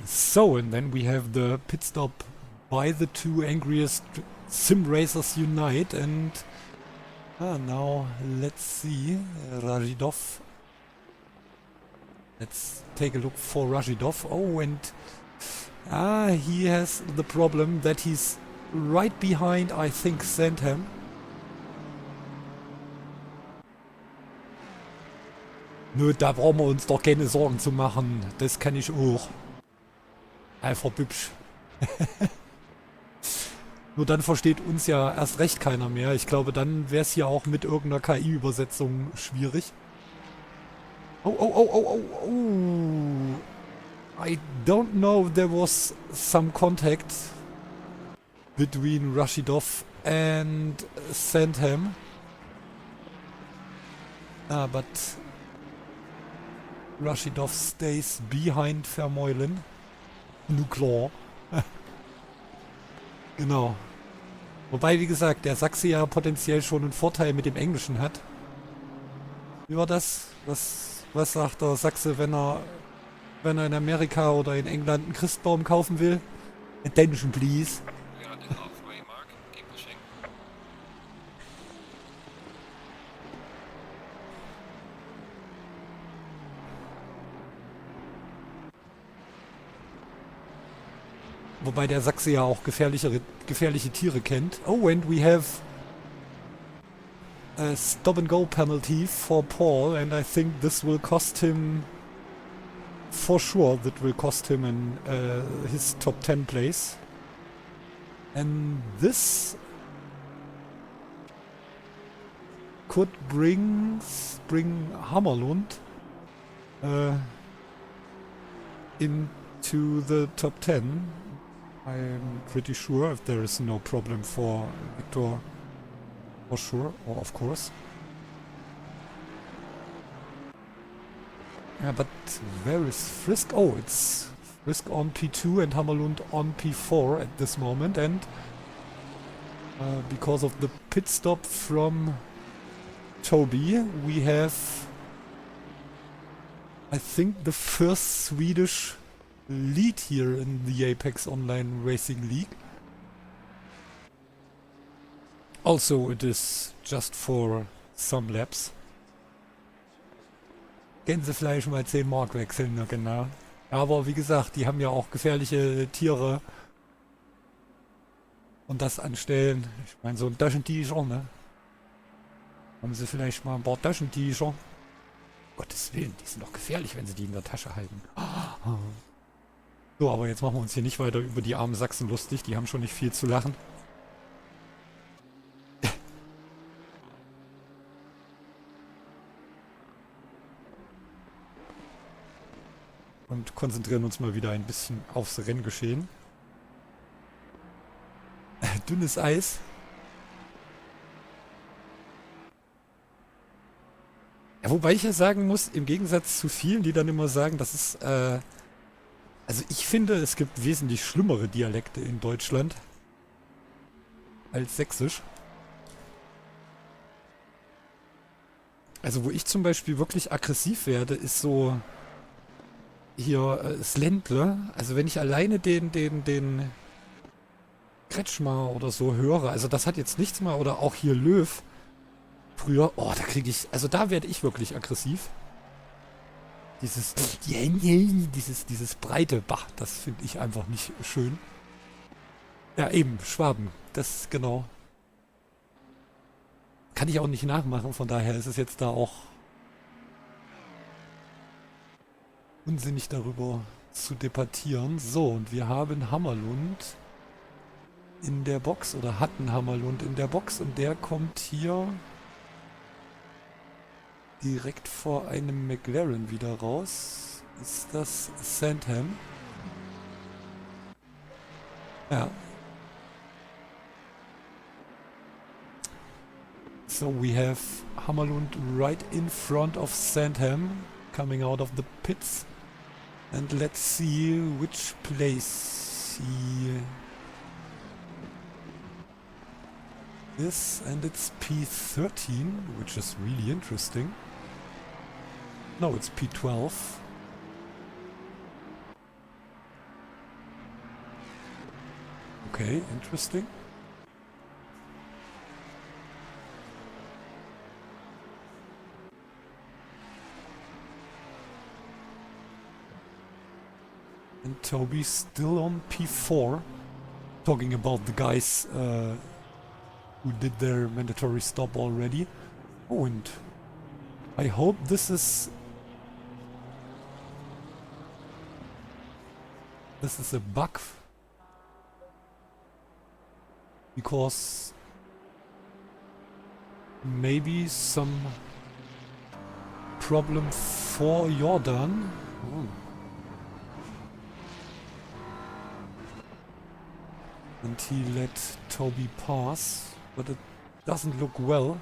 So, and then we have the pit stop by the two angriest sim racers unite, and now let's see Rashidov. Let's take a look for Rashidov. Oh, and he has the problem that he's right behind, I think, Sandham. Nö, da brauchen wir uns doch keine Sorgen zu machen. Das kann ich auch. Einfach hübsch. Nur dann versteht uns ja erst recht keiner mehr. Ich glaube, dann wäre es hier auch mit irgendeiner KI-Übersetzung schwierig. Oh, oh, oh, oh, oh, oh. I don't know, there was some contact between Rashidov and Sandham. But Rashidov stays behind Vermeulen. Nuklear. Genau. Wobei, wie gesagt, der Sachse ja potenziell schon einen Vorteil mit dem Englischen hat. Wie war das? Was sagt der Sachse, wenn er in Amerika oder in England einen Christbaum kaufen will? Attention, please. Wobei der Sachse ja auch gefährliche Tiere kennt. Oh, and we have a stop-and-go penalty for Paul, and I think this will cost him, for sure, that will cost him his top 10 place. And this could bring Hammerlund into the top 10. I'm pretty sure, if there is no problem for Victor, for sure, or of course. Yeah, but where is Frisk? Oh, it's Frisk on P2 and Hammerlund on P4 at this moment, and because of the pit stop from Toby, we have, I think, the first Swedish lead here in the Apex Online Racing League. Also, it is just for some laps. Gänsefleisch mal 10 Mark wechseln, na genau. Aber wie gesagt, die haben ja auch gefährliche Tiere und das anstellen. Ich meine, so ein Taschentücher, ne? Haben sie vielleicht mal ein paar Taschentücher? Gottes Willen, die sind doch gefährlich, wenn sie die in der Tasche halten. So, aber jetzt machen wir uns hier nicht weiter über die armen Sachsen lustig. Die haben schon nicht viel zu lachen. Und konzentrieren uns mal wieder ein bisschen aufs Renngeschehen. Dünnes Eis. Ja, wobei ich ja sagen muss, im Gegensatz zu vielen, die dann immer sagen, das ist, also ich finde, es gibt wesentlich schlimmere Dialekte in Deutschland als Sächsisch. Also wo ich zum Beispiel wirklich aggressiv werde, ist so hier das Ländle. Also wenn ich alleine den Kretschmer oder so höre, also das hat jetzt nichts mal, oder auch hier Löw früher, oh, da kriege ich, also da werde ich wirklich aggressiv. Dieses breite, bah, das finde ich einfach nicht schön. Ja, eben, Schwaben, das genau. Kann ich auch nicht nachmachen, von daher ist es jetzt da auch unsinnig darüber zu debattieren. So, und wir haben Hammerlund in der Box, oder hatten Hammerlund in der Box, und der kommt hier direkt vor einem McLaren wieder raus. Ist das Sandham? Ja. So we have Hammerlund right in front of Sandham, coming out of the pits. And let's see which place he is. And it's P13, which is really interesting. No, it's P12. Okay, interesting. And Toby's still on P4. Talking about the guys who did their mandatory stop already. Oh, and I hope this is a bug, because maybe some problem for Jordan. Oh. And he let Toby pass, but it doesn't look well.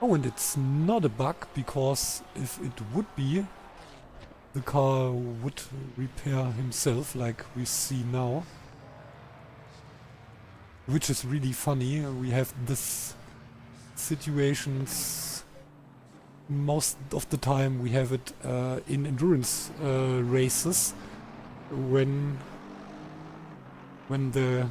Oh, and it's not a bug, because if it would be, the car would repair himself, like we see now. Which is really funny. We have this situations most of the time. We have it in endurance races when the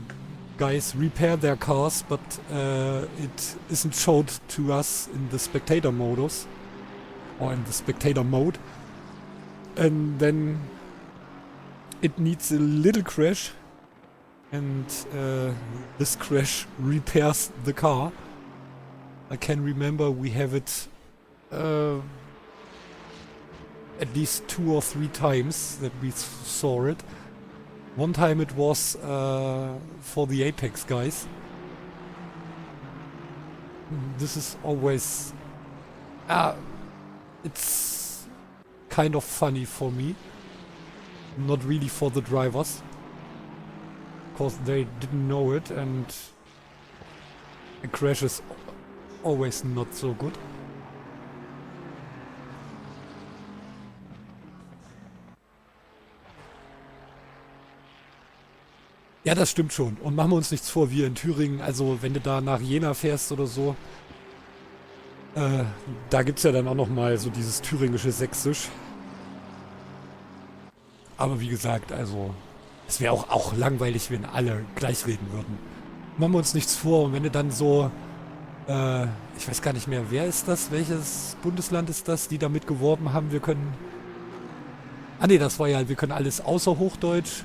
guys repair their cars, but it isn't showed to us in the spectator modus, or in the spectator mode. And then it needs a little crash, and this crash repairs the car. I can remember we have it at least 2 or 3 times that we saw it. One time it was for the Apex guys. This is always... it's kind of funny for me. Not really for the drivers. Because they didn't know it, and a crash is always not so good. Ja, das stimmt schon. Und machen wir uns nichts vor, wir in Thüringen, also wenn du da nach Jena fährst oder so, da gibt's ja dann auch nochmal so dieses thüringische Sächsisch. Aber wie gesagt, also es wäre auch langweilig, wenn alle gleich reden würden. Machen wir uns nichts vor. Und wenn du dann so, ich weiß gar nicht mehr, wer ist das? Welches Bundesland ist das, die damit geworben haben, wir können Ah ne, das war ja, wir können alles außer Hochdeutsch.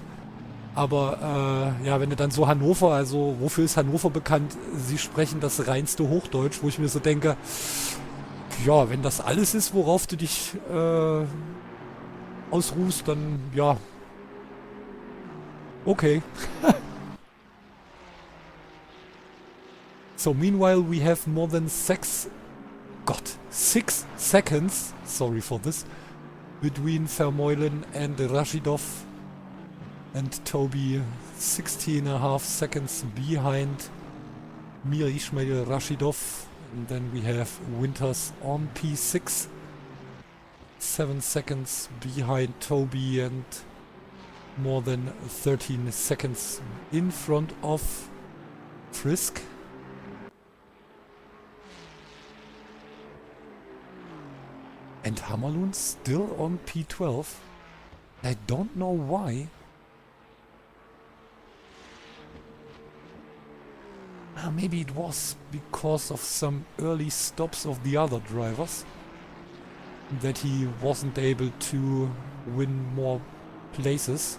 Aber ja, wenn du dann so Hannover, also wofür ist Hannover bekannt? Sie sprechen das reinste Hochdeutsch, wo ich mir so denke, ja, wenn das alles ist, worauf du dich ausruhst, dann ja, okay. So meanwhile we have more than 6 seconds, sorry for this, between Vermeulen and Rashidov, and Toby 16.5 seconds behind Mir Ismail Rashidov. And then we have Winters on P6, 7 seconds behind Toby and more than 13 seconds in front of Frisk. And Hammerlund still on P12. I don't know why. Maybe it was because of some early stops of the other drivers that he wasn't able to win more places.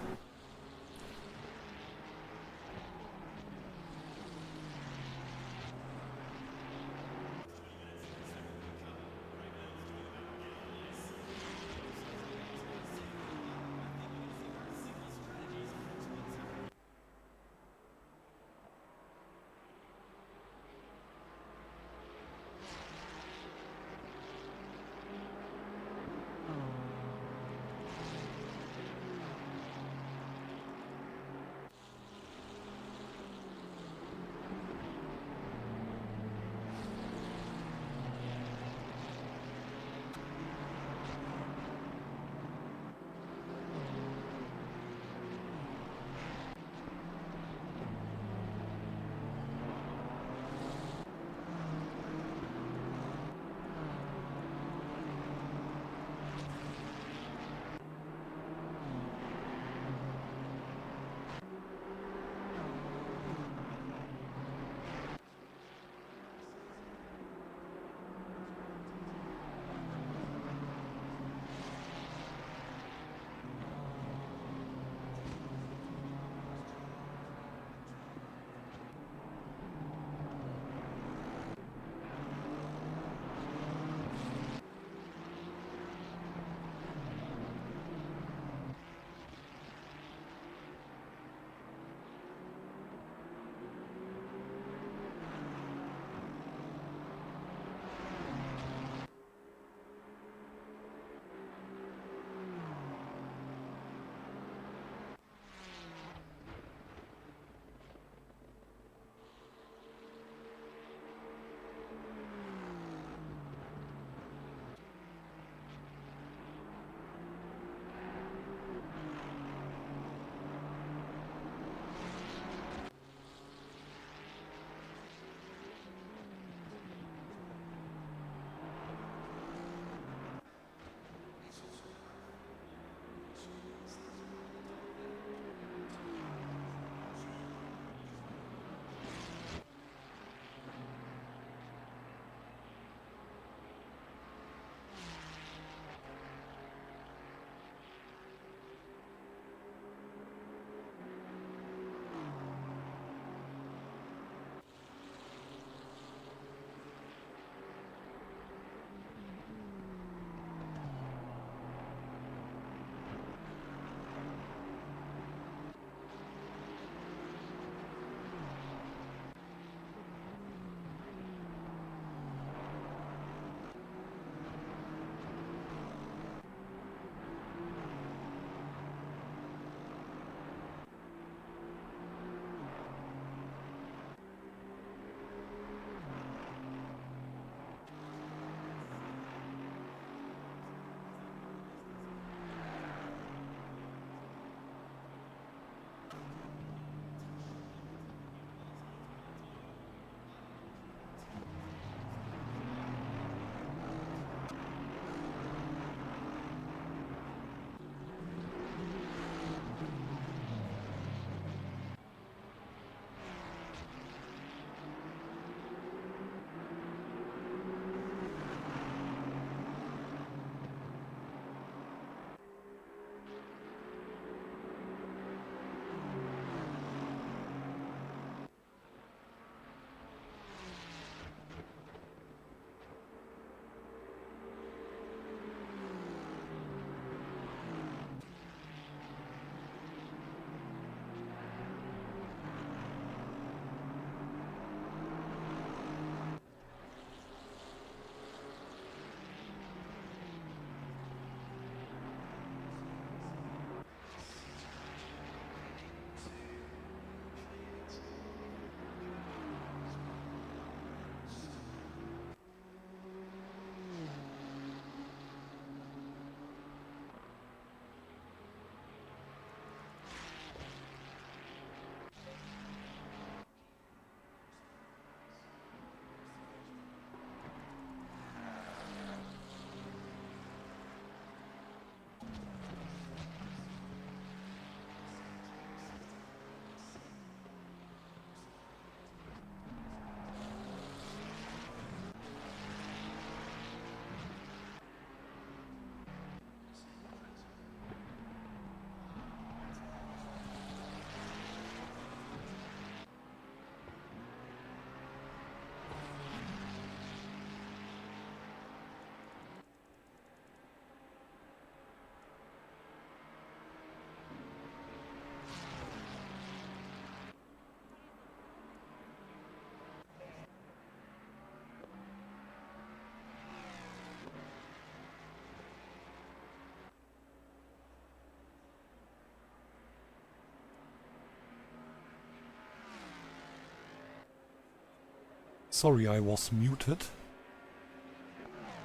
Sorry, I was muted.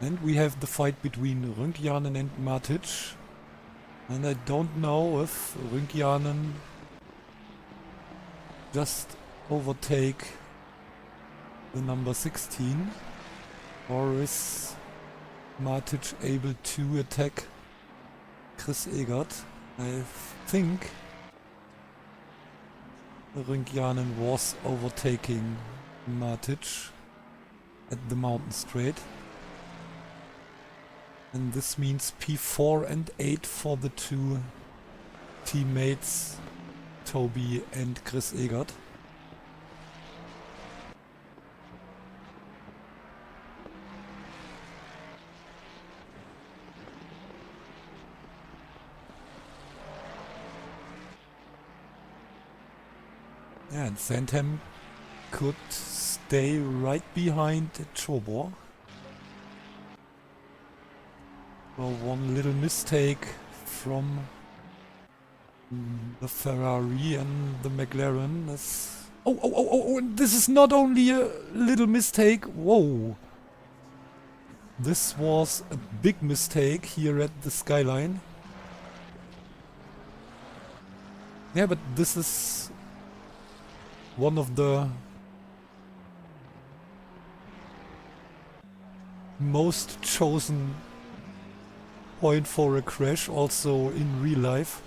And we have the fight between Rynkianen and Matic. And I don't know if Rynkianen just overtake the number 16, or is Matic able to attack Chris Egert? I think Rynkianen was overtaking Matic at the mountain straight. And this means P4 and 8 for the two teammates, Toby and Chris Egert. Yeah, and Sandham could stay right behind Chobor. Well, one little mistake from the Ferrari and the McLaren is... Oh, and this is not only a little mistake, whoa! This was a big mistake here at the skyline. Yeah, but this is one of the most chosen point for a crash also in real life.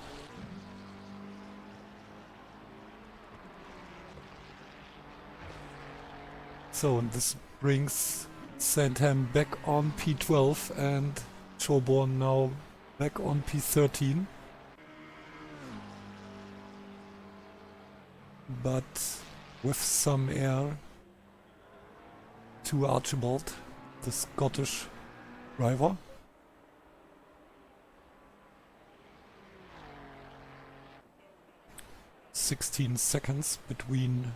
So, and this brings Sandham back on P12 and Choborn now back on P13. But with some air to Archibald, the Scottish driver. "16 seconds between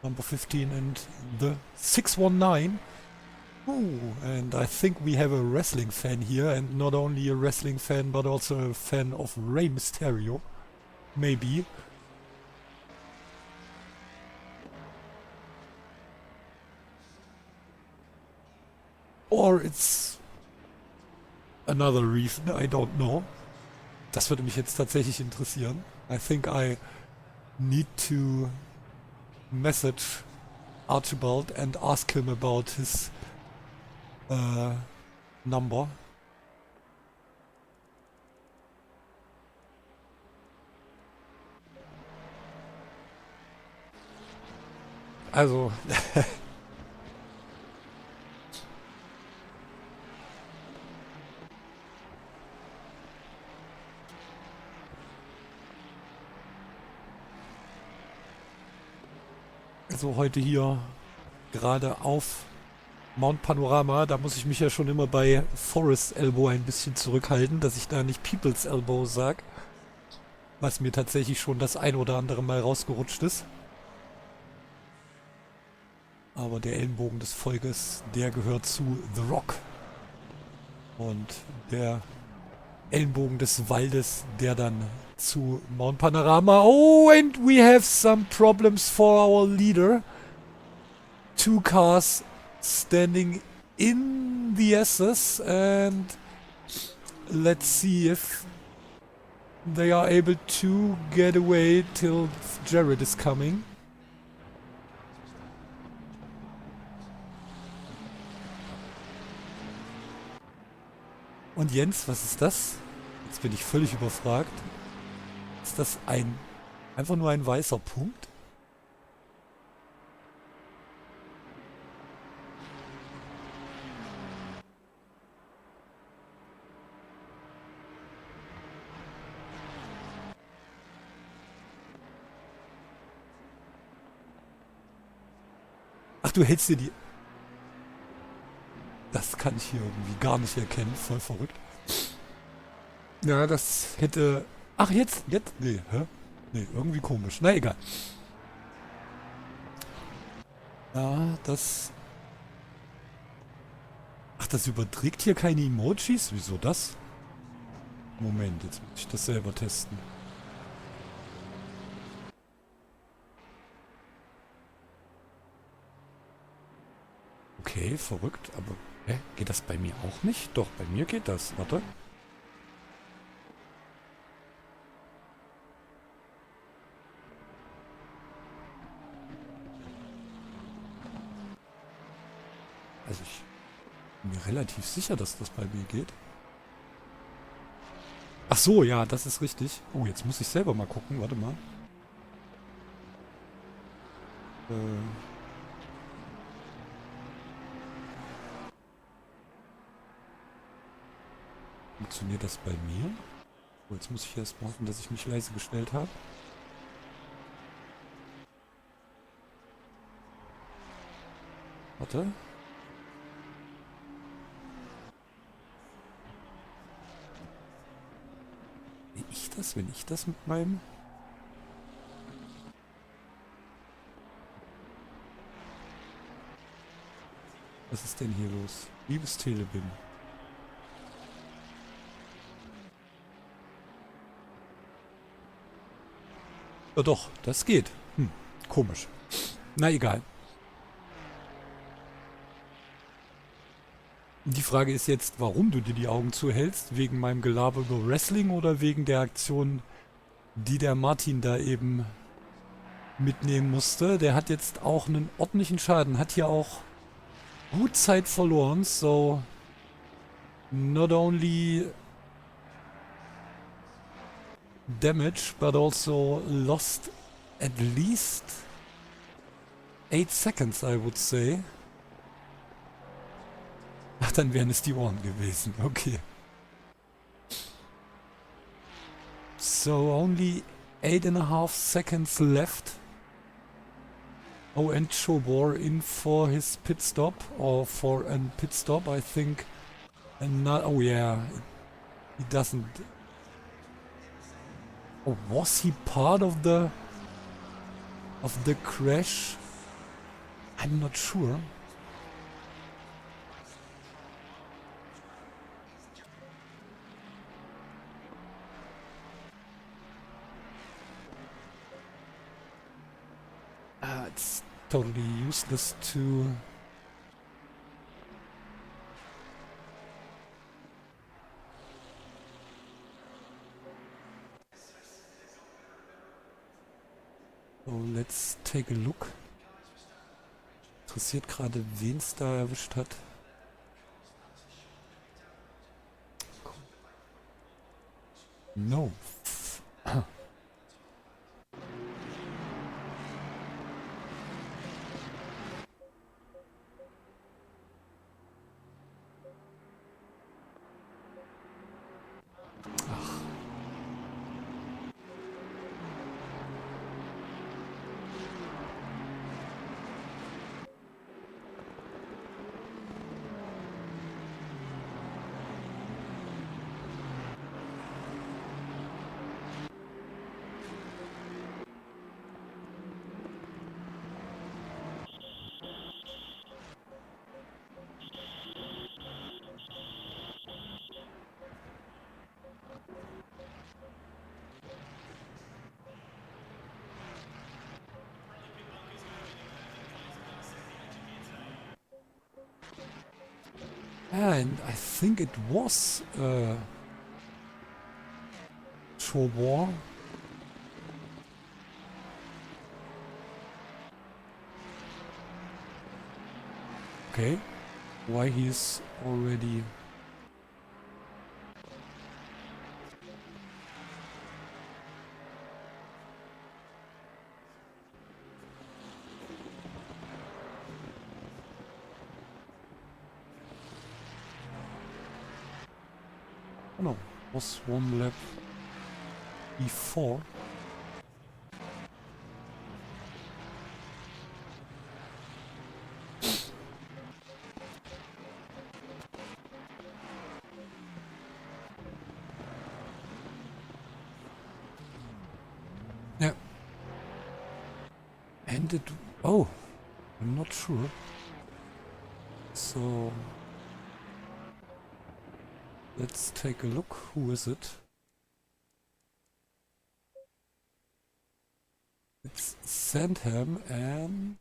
number 15 and the 619. Ooh, and I think we have a wrestling fan here, and not only a wrestling fan but also a fan of Rey Mysterio. Maybe. Or it's another reason, I don't know. Das würde mich jetzt tatsächlich interessieren. I think I need to message Archibald and ask him about his number. Also also heute hier gerade auf Mount Panorama, da muss ich mich ja schon immer bei Forest Elbow ein bisschen zurückhalten, dass ich da nicht People's Elbow sag, was mir tatsächlich schon das ein oder andere Mal rausgerutscht ist. Aber der Ellenbogen des Volkes, der gehört zu The Rock. Und der Ellenbogen des Waldes, der dann zu Mount Panorama. Oh, and we have some problems for our leader. Two cars standing in the S's, and let's see if they are able to get away till Jared is coming. Und Jens, was ist das? Jetzt bin ich völlig überfragt. Ist das einfach nur ein weißer Punkt? Ach, du hältst dir die... Das kann ich hier irgendwie gar nicht erkennen. Voll verrückt. Ja, das hätte... Ach, jetzt? Nee, hä? Nee, irgendwie komisch. Na, egal. Ja, das... Ach, das überträgt hier keine Emojis? Wieso das? Moment, jetzt muss ich das selber testen. Okay, verrückt, aber geht das bei mir auch nicht? Doch, bei mir geht das. Warte. Also ich bin mir relativ sicher, dass das bei mir geht. Ach so, ja, das ist richtig. Oh, jetzt muss ich selber mal gucken. Warte mal. Äh, Funktioniert das bei mir? Oh, jetzt muss ich erst mal hoffen, dass ich mich leise gestellt habe. Warte. Sehe ich das, wenn ich das mit meinem... Was ist denn hier los? Liebes Telebim. Ja doch, das geht. Komisch. Na egal. Die Frage ist jetzt, warum du dir die Augen zuhältst. Wegen meinem Gelaber über Wrestling oder wegen der Aktion, die der Martin da eben mitnehmen musste. Der hat jetzt auch einen ordentlichen Schaden. Hat hier auch gut Zeit verloren. So, not only damage, but also lost at least 8 seconds, I would say. Ach, dann wären es die Ohren gewesen. Okay. So, only 8.5 seconds left. Oh, and Chobor in for his pit stop. Or for a pit stop, I think. And not, oh yeah. He doesn't... Oh, was he part of the crash? I'm not sure. It's totally useless to... So, let's take a look. Interessiert gerade, wen es da erwischt hat. No. And I think it was Chobor. Okay. Why he's already... Oh no, was one lap before. Yeah. And it... Oh, I'm not sure. So... Let's take a look. Who is it? It's Sandham and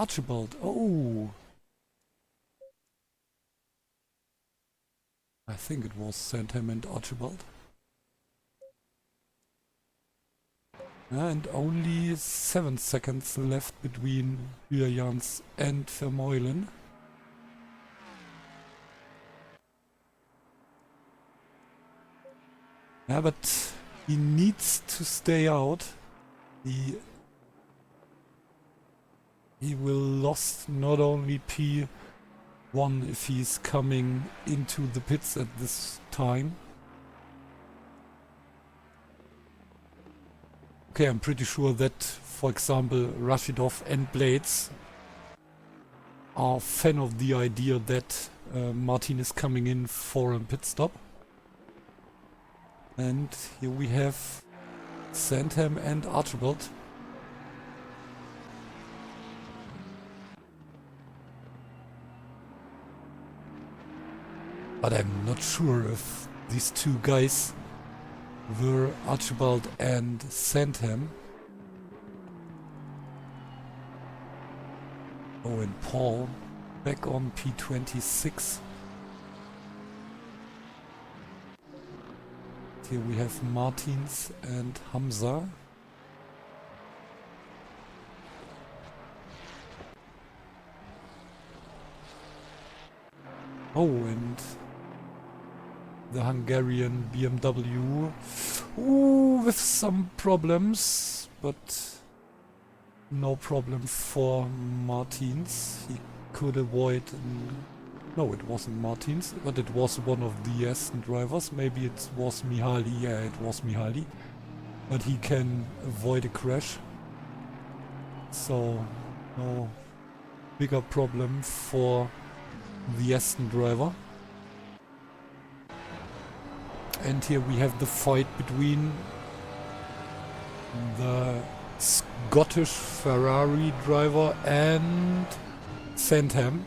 Archibald. Oh. I think it was Sandham and Archibald. And only 7 seconds left between Jans and Vermeulen. Yeah, but he needs to stay out. He will lost not only P1 if he's coming into the pits at this time. Okay, I'm pretty sure that, for example, Rashidov and Blades are fan of the idea that Martin is coming in for a pit stop. And here we have Sandham and Archibald. But I'm not sure if these two guys were Archibald and Sandham. Oh, and Paul back on P26. Here we have Martins and Hamza. Oh, and the Hungarian BMW. Ooh, with some problems, but no problem for Martins. He could avoid... No, it wasn't Martins, but it was one of the Aston drivers. Maybe it was Mihaly. Yeah, it was Mihaly. But he can avoid a crash. So, no bigger problem for the Aston driver. And here we have the fight between the Scottish Ferrari driver and Sandham.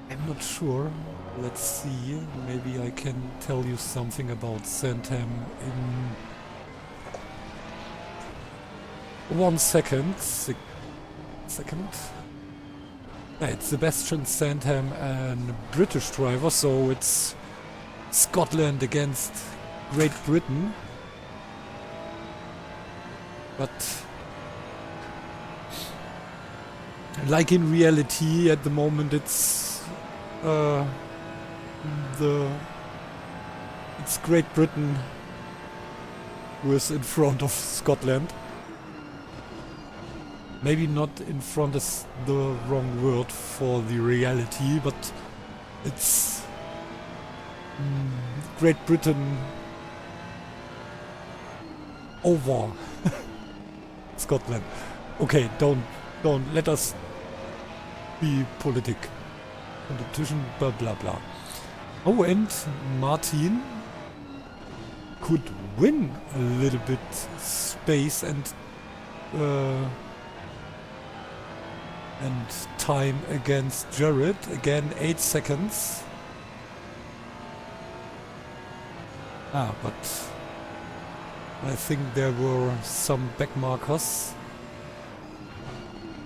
I'm not sure. Let's see. Maybe I can tell you something about Sandham in 1 second. Second. Yeah, it's Sebastian Sandham and a British driver, so it's Scotland against Great Britain. But like in reality, at the moment it's Great Britain who is in front of Scotland. Maybe not in front is the wrong word for the reality, but it's Great Britain over Scotland. Okay, don't let us be politician, blah blah blah. Oh, and Martin could win a little bit space and time against Jared. Again, 8 seconds. But I think there were some back markers.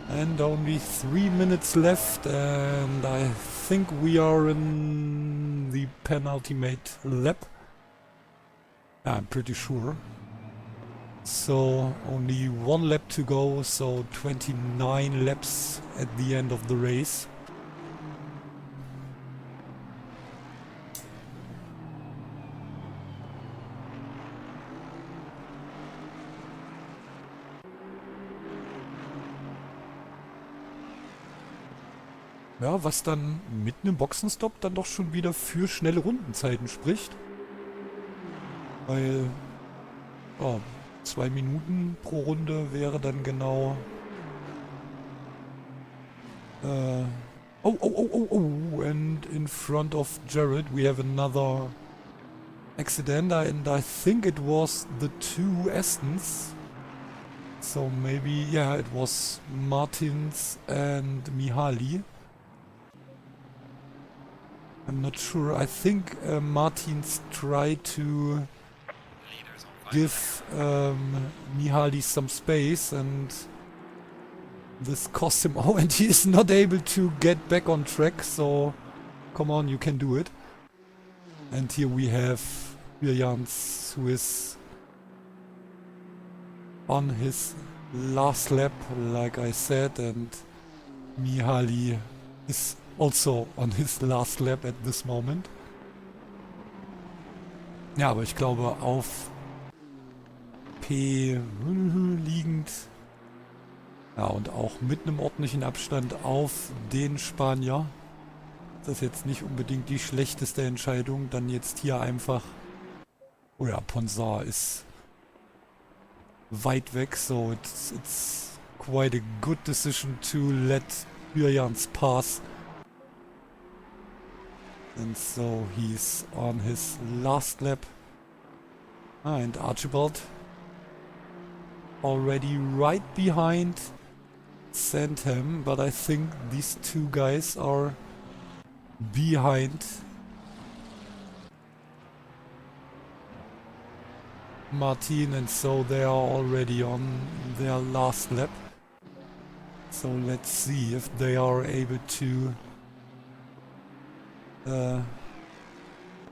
And only 3 minutes left, and I think we are in the penultimate lap. I'm pretty sure. So only 1 lap to go, so 29 laps at the end of the race. Ja, was dann mitten im Boxenstopp dann doch schon wieder für schnelle Rundenzeiten spricht. Weil 2 Minuten pro Runde wäre dann genau... and in front of Jared we have another accident, and I think it was the 2 Astons. So maybe, yeah, it was Martins and Mihaly. I'm not sure. I think Martins tried to give Mihaly some space, and this cost him. Oh, and he is not able to get back on track, so come on, you can do it. And here we have Jans, who is on his last lap, like I said, and Mihaly is also on his last lap at this moment. Ja, aber ich glaube auf P liegend, ja, und auch mit einem ordentlichen Abstand auf den Spanier. Das ist jetzt nicht unbedingt die schlechteste Entscheidung, dann jetzt hier einfach, oh ja, Ponsar ist weit weg, so it's quite a good decision to let Jans pass. And so he's on his last lap. And Archibald already right behind Sandham, but I think these two guys are behind Martin, and so they are already on their last lap. So let's see if they are able to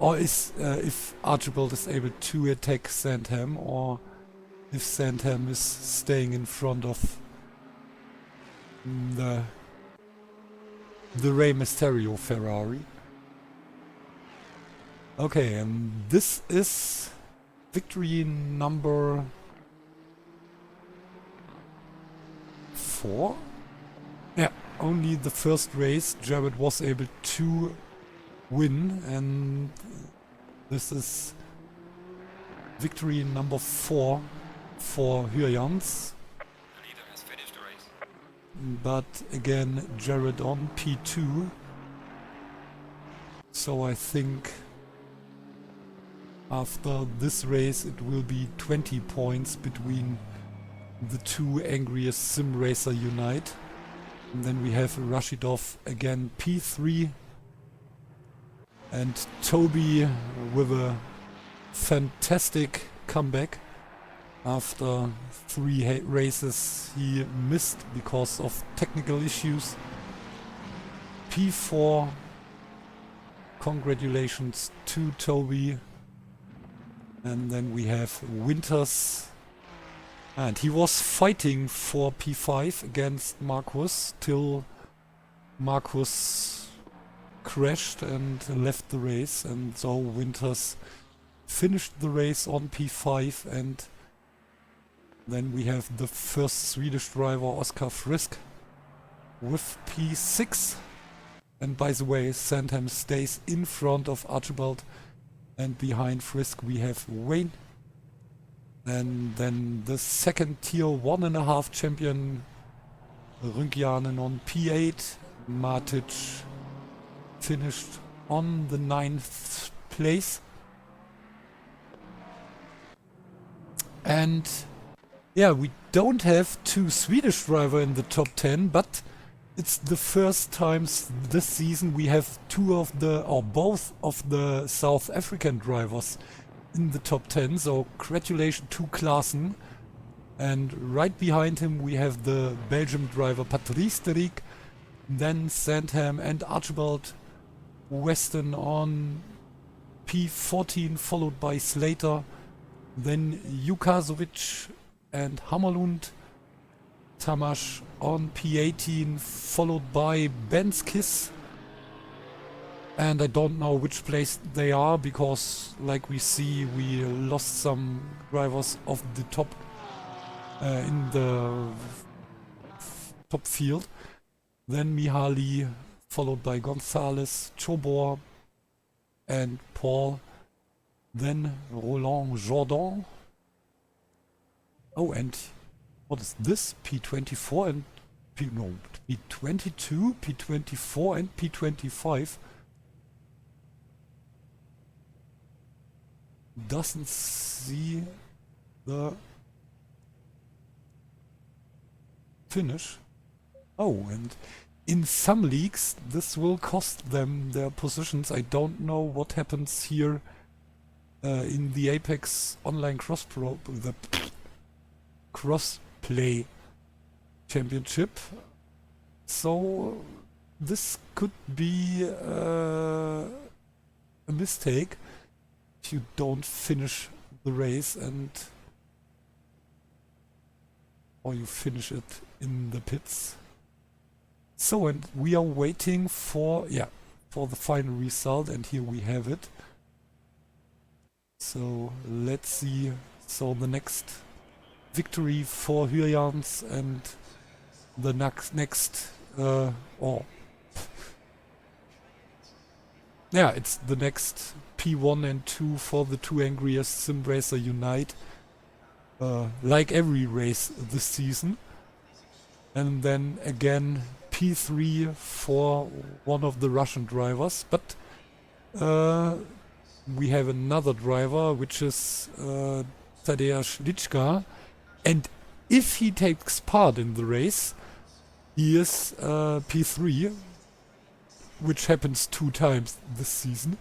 or if Archibald is able to attack Sandham, or if Sandham is staying in front of the Rey Mysterio Ferrari. Okay, and this is victory number 4. Yeah, only the first race Jared was able to win, and this is victory number 4 for Jans. The leader has finished the race. But again, Jared on P2. So I think after this race it will be 20 points between the two angriest sim racer unite. And then we have Rashidov again P3. And Toby with a fantastic comeback. After 3 races he missed because of technical issues. P4. Congratulations to Toby. And then we have Winters. And he was fighting for P5 against Marcus till Marcus crashed and left the race, and so Winters finished the race on P5. And then we have the first Swedish driver, Oskar Frisk, with P6. And by the way, Sandham stays in front of Archibald, and behind Frisk we have Wayne. And then the second tier 1.5 champion, Rynkianen on P8. Matic finished on the 9th place. And yeah, we don't have 2 Swedish drivers in the top 10, but it's the first times this season we have both of the South African drivers in the top 10. So congratulations to Klaassen. And right behind him we have the Belgium driver Patrice Derik, then Sandham and Archibald. Weston on P14, followed by Slater, then Jukasovic and Hammerlund. Tamash on P18, followed by Benskis. And I don't know which place they are, because like we see, we lost some drivers of the top in the top field. Then Mihaly, followed by Gonzalez, Chobor and Paul. Then Roland Jordan. Oh, and what is this? P24 and P22, P24 and P25. Doesn't see the finish. Oh, and in some leagues this will cost them their positions. I don't know what happens here in the Apex Online Crossplay championship. So this could be a mistake if you don't finish the race or you finish it in the pits. So, and we are waiting for the final result, and here we have it. So let's see. So the next victory for Hylians and the next it's the next P1 and 2 for the two angriest sim racer unite, like every race this season. And then again P3 for one of the Russian drivers, but we have another driver, which is Tadeusz Lichka, and if he takes part in the race, he is P3, which happens 2 times this season.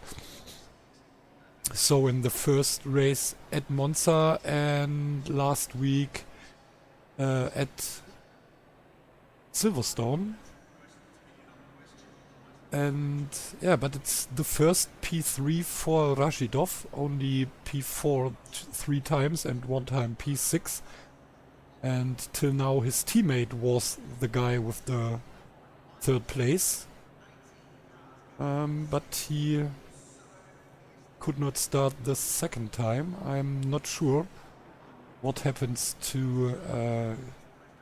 So in the first race at Monza and last week at Silverstone. And yeah, but it's the first P3 for Rashidov, only P4 3 times and 1 time P6. And till now his teammate was the guy with the 3rd place. But he could not start the 2nd time. I'm not sure what happens to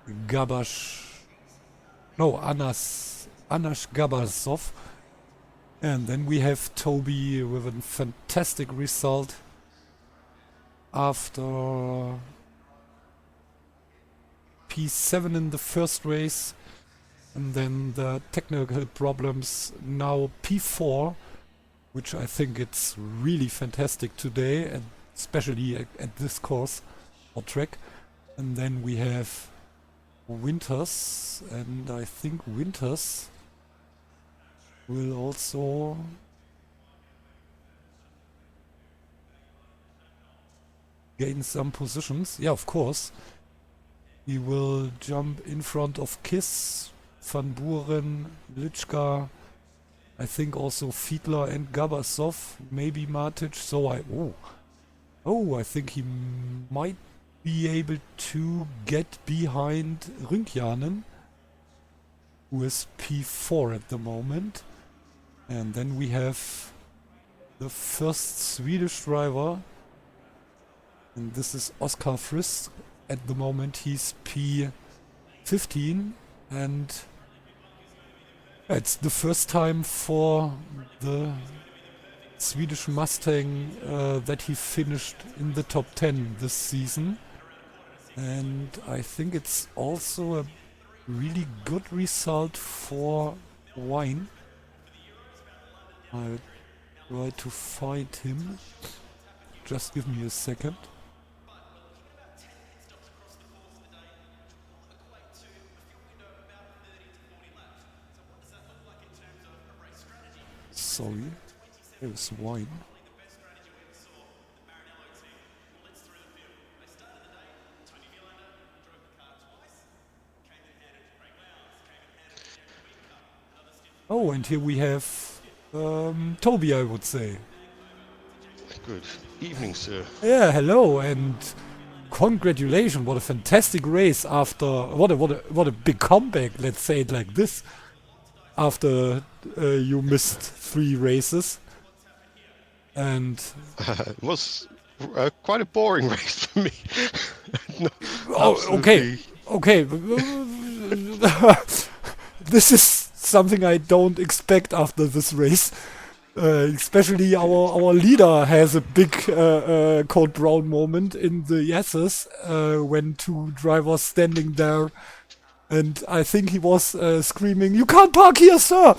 Anash Gabasov. And then we have Toby with a fantastic result after P7 in the first race, and then the technical problems, now P4, which I think it's really fantastic today, and especially at this course or track. And then we have Winters, and I think Winters will also gain some positions. Yeah, of course. He will jump in front of Kiss, Van Buren, Lichka, I think also Fiedler and Gabasov, maybe Matic. So I think he might be able to get behind Rünkjanen, who is P4 at the moment. And then we have the first Swedish driver, and this is Oskar Frisk. At the moment he's P15, and it's the first time for the Swedish Mustang that he finished in the top 10 this season. And I think it's also a really good result for Wine. I'll try to find him. Just give me a second. Sorry, there's Wine. Oh, and here we have Toby, I would say. Good evening, sir. Yeah, hello, and congratulations! What a fantastic race after what a big comeback. Let's say it like this. After you missed 3 races, and It was quite a boring race for me. No, okay. This is something I don't expect after this race. Especially our leader has a big Code Brown moment in the yeses when 2 drivers standing there, and I think he was screaming, "You can't park here, sir!"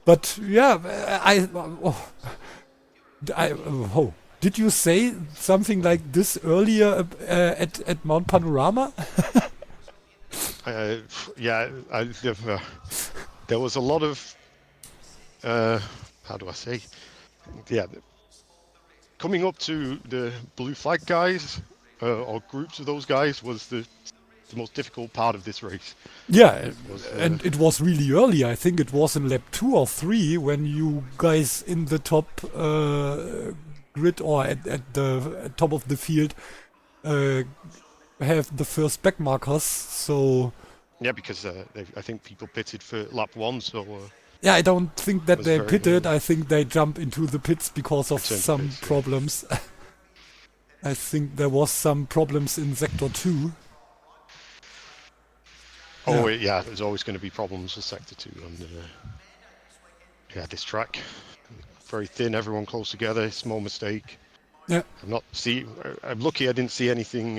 But yeah, did you say something like this earlier at Mount Panorama? Yeah, there was a lot of how do I say? Yeah, coming up to the blue flag guys or groups of those guys was the the most difficult part of this race. Yeah, Was, and it was really early. I think it was in lap 2 or 3 when you guys in the top grid or at the top of the field have the first back markers. So yeah, because I think people pitted for lap 1, so yeah, I don't think that was they very pitted. I think they jumped into the pits because of Returned to some pits, yeah. problems. I think there was some problems in sector 2. Oh Yeah. yeah, there's always going to be problems with sector 2, and yeah, this track very thin, everyone close together, small mistake. Yeah. I'm lucky I didn't see anything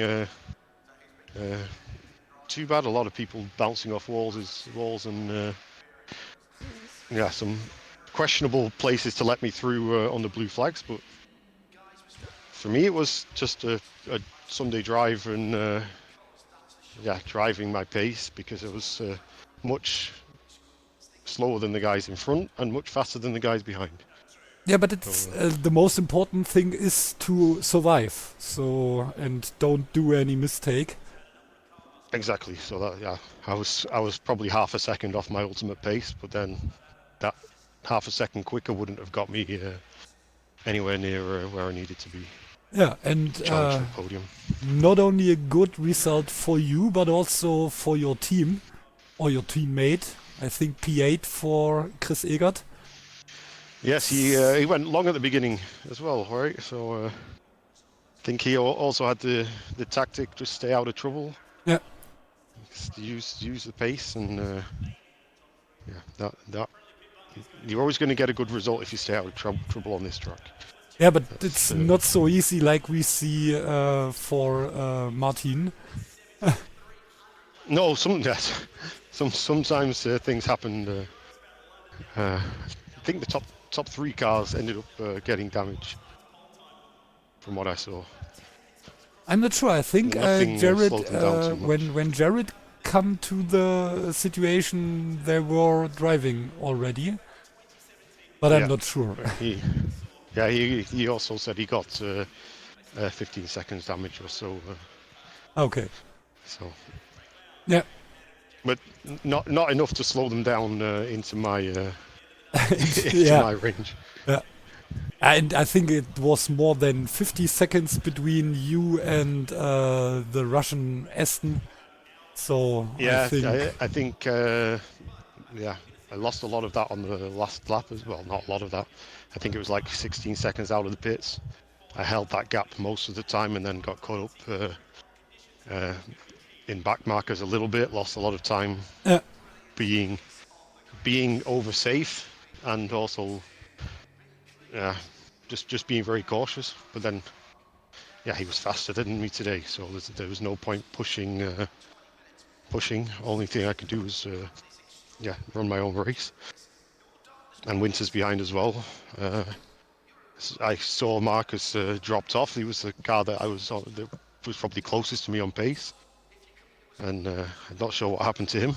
too bad. A lot of people bouncing off walls and yeah, some questionable places to let me through on the blue flags, but for me it was just a Sunday drive and yeah, driving my pace because it was much slower than the guys in front and much faster than the guys behind. Yeah, but it's the most important thing is to survive. So and don't do any mistake. Exactly. So that, yeah, I was probably half a second off my ultimate pace, but then that half a second quicker wouldn't have got me anywhere near where I needed to be Yeah, and to challenge for the podium. not only a good result for you, but also for your team or your teammate. I think P8 for Chris Egert. Yes, he went long at the beginning as well, right? So I think he also had the tactic to stay out of trouble. Yeah. Just use the pace, and yeah, that you're always going to get a good result if you stay out of trouble on this track. Yeah, but it's not so easy like we see for Martin. No, sometimes things happen. I think the top 3 cars ended up getting damaged, from what I saw. I'm not sure. I think Nothing Jared, slowed them down too much. when Jared come to the situation, they were driving already. But I'm Yeah. not sure. He also said he got 15 seconds damage or so. Okay. So. Yeah. But not enough to slow them down into my Yeah. my range. Yeah. And I think it was more than 50 seconds between you and the Russian Aston. So Yeah, I think yeah, I lost a lot of that on the last lap as well. Not a lot of that. I think it was like 16 seconds out of the pits. I held that gap most of the time and then got caught up in back markers a little bit. Lost a lot of time being over safe and also just being very cautious. But then yeah, he was faster than me today, so there was no point pushing. Only thing I could do was run my own race. And Winter's behind as well. I saw Marcus dropped off. He was the car that that was probably closest to me on pace, and I'm not sure what happened to him.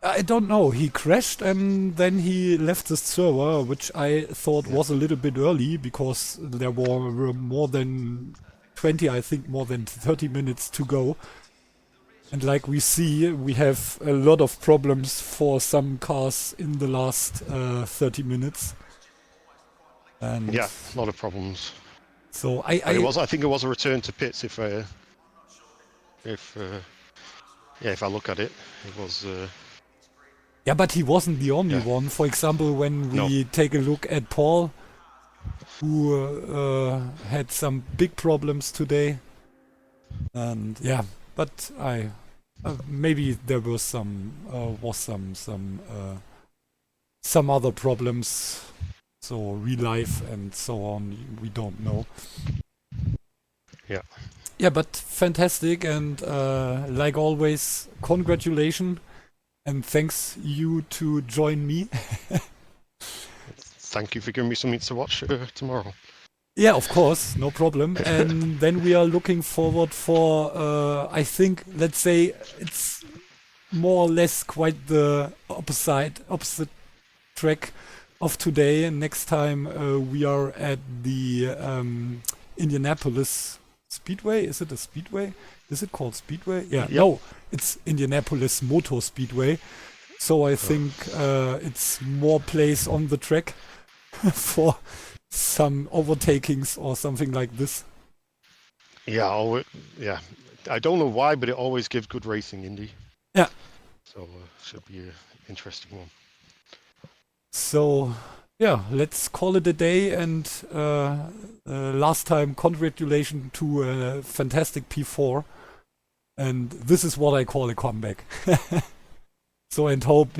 I don't know. He crashed and then he left the server, which I thought was a little bit early because there were more than 20, I think more than 30 minutes to go. And like we see, we have a lot of problems for some cars in the last 30 minutes. And yeah, a lot of problems. So I think it was a return to pits. If I look at it, it was. Yeah, but he wasn't the only one. For example, when we take a look at Paul, who had some big problems today, and yeah, but maybe there was some other problems, so real life and so on. We don't know. Yeah. Yeah, but fantastic, and like always, congratulations. And thanks you to join me. Thank you for giving me something to watch tomorrow. Yeah, of course, no problem. And then we are looking forward for, I think, let's say it's more or less quite the opposite track of today. And next time we are at the Indianapolis Speedway. Is it a Speedway? Is it called Speedway? Yeah. Yep. No, it's Indianapolis Moto Speedway. So I think it's more place on the track for some overtakings or something like this. Yeah, yeah. I don't know why, but it always gives good racing, Indy. Yeah. So should be an interesting one. So yeah, let's call it a day. And last time, congratulations to a fantastic P4. And this is what I call a comeback. So and hope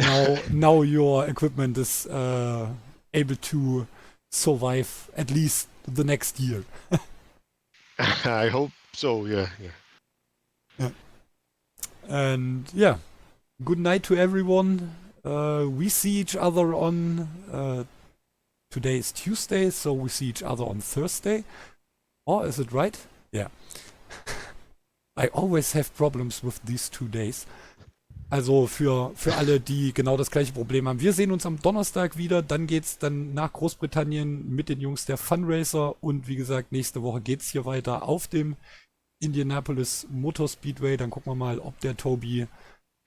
now your equipment is able to survive at least the next year. I hope so. Yeah. And yeah, good night to everyone. We see each other on today is Tuesday, so we see each other on Thursday. Or is it right? Yeah. I always have problems with these 2 days. Also für alle, die genau das gleiche Problem haben. Wir sehen uns am Donnerstag wieder, dann geht's dann nach Großbritannien mit den Jungs der Funracer und wie gesagt, nächste Woche geht's hier weiter auf dem Indianapolis Motor Speedway. Dann gucken wir mal, ob der Toby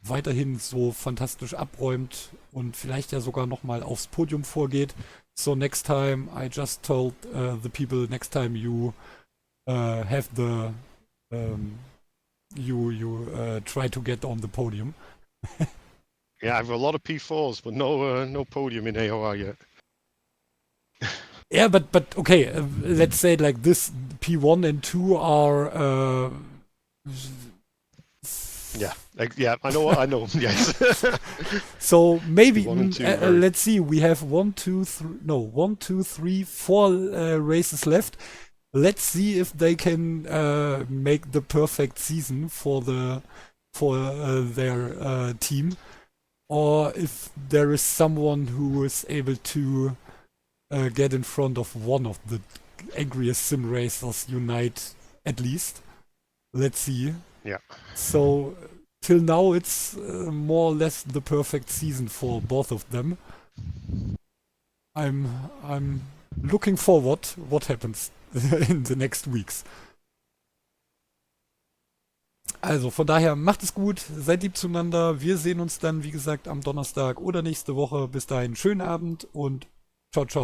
weiterhin so fantastisch abräumt und vielleicht ja sogar nochmal aufs Podium vorgeht. So next time, I just told the people, next time you have the you try to get on the podium. Yeah, I have a lot of P4s, but no podium in AOR yet. Yeah, but okay, let's say it like this: P1 and 2 are. Yeah, I know. Yes. So maybe P1 and 2 let's see. We have 1, 2, 3, 4 races left. Let's see if they can make the perfect season for their team, or if there is someone who is able to get in front of one of the angriest sim racers unite at least. Let's see. Yeah. So till now it's more or less the perfect season for both of them. I'm looking forward what happens in the next weeks. Also von daher macht es gut, seid lieb zueinander. Wir sehen uns dann, wie gesagt, am Donnerstag oder nächste Woche. Bis dahin, schönen Abend und ciao, ciao.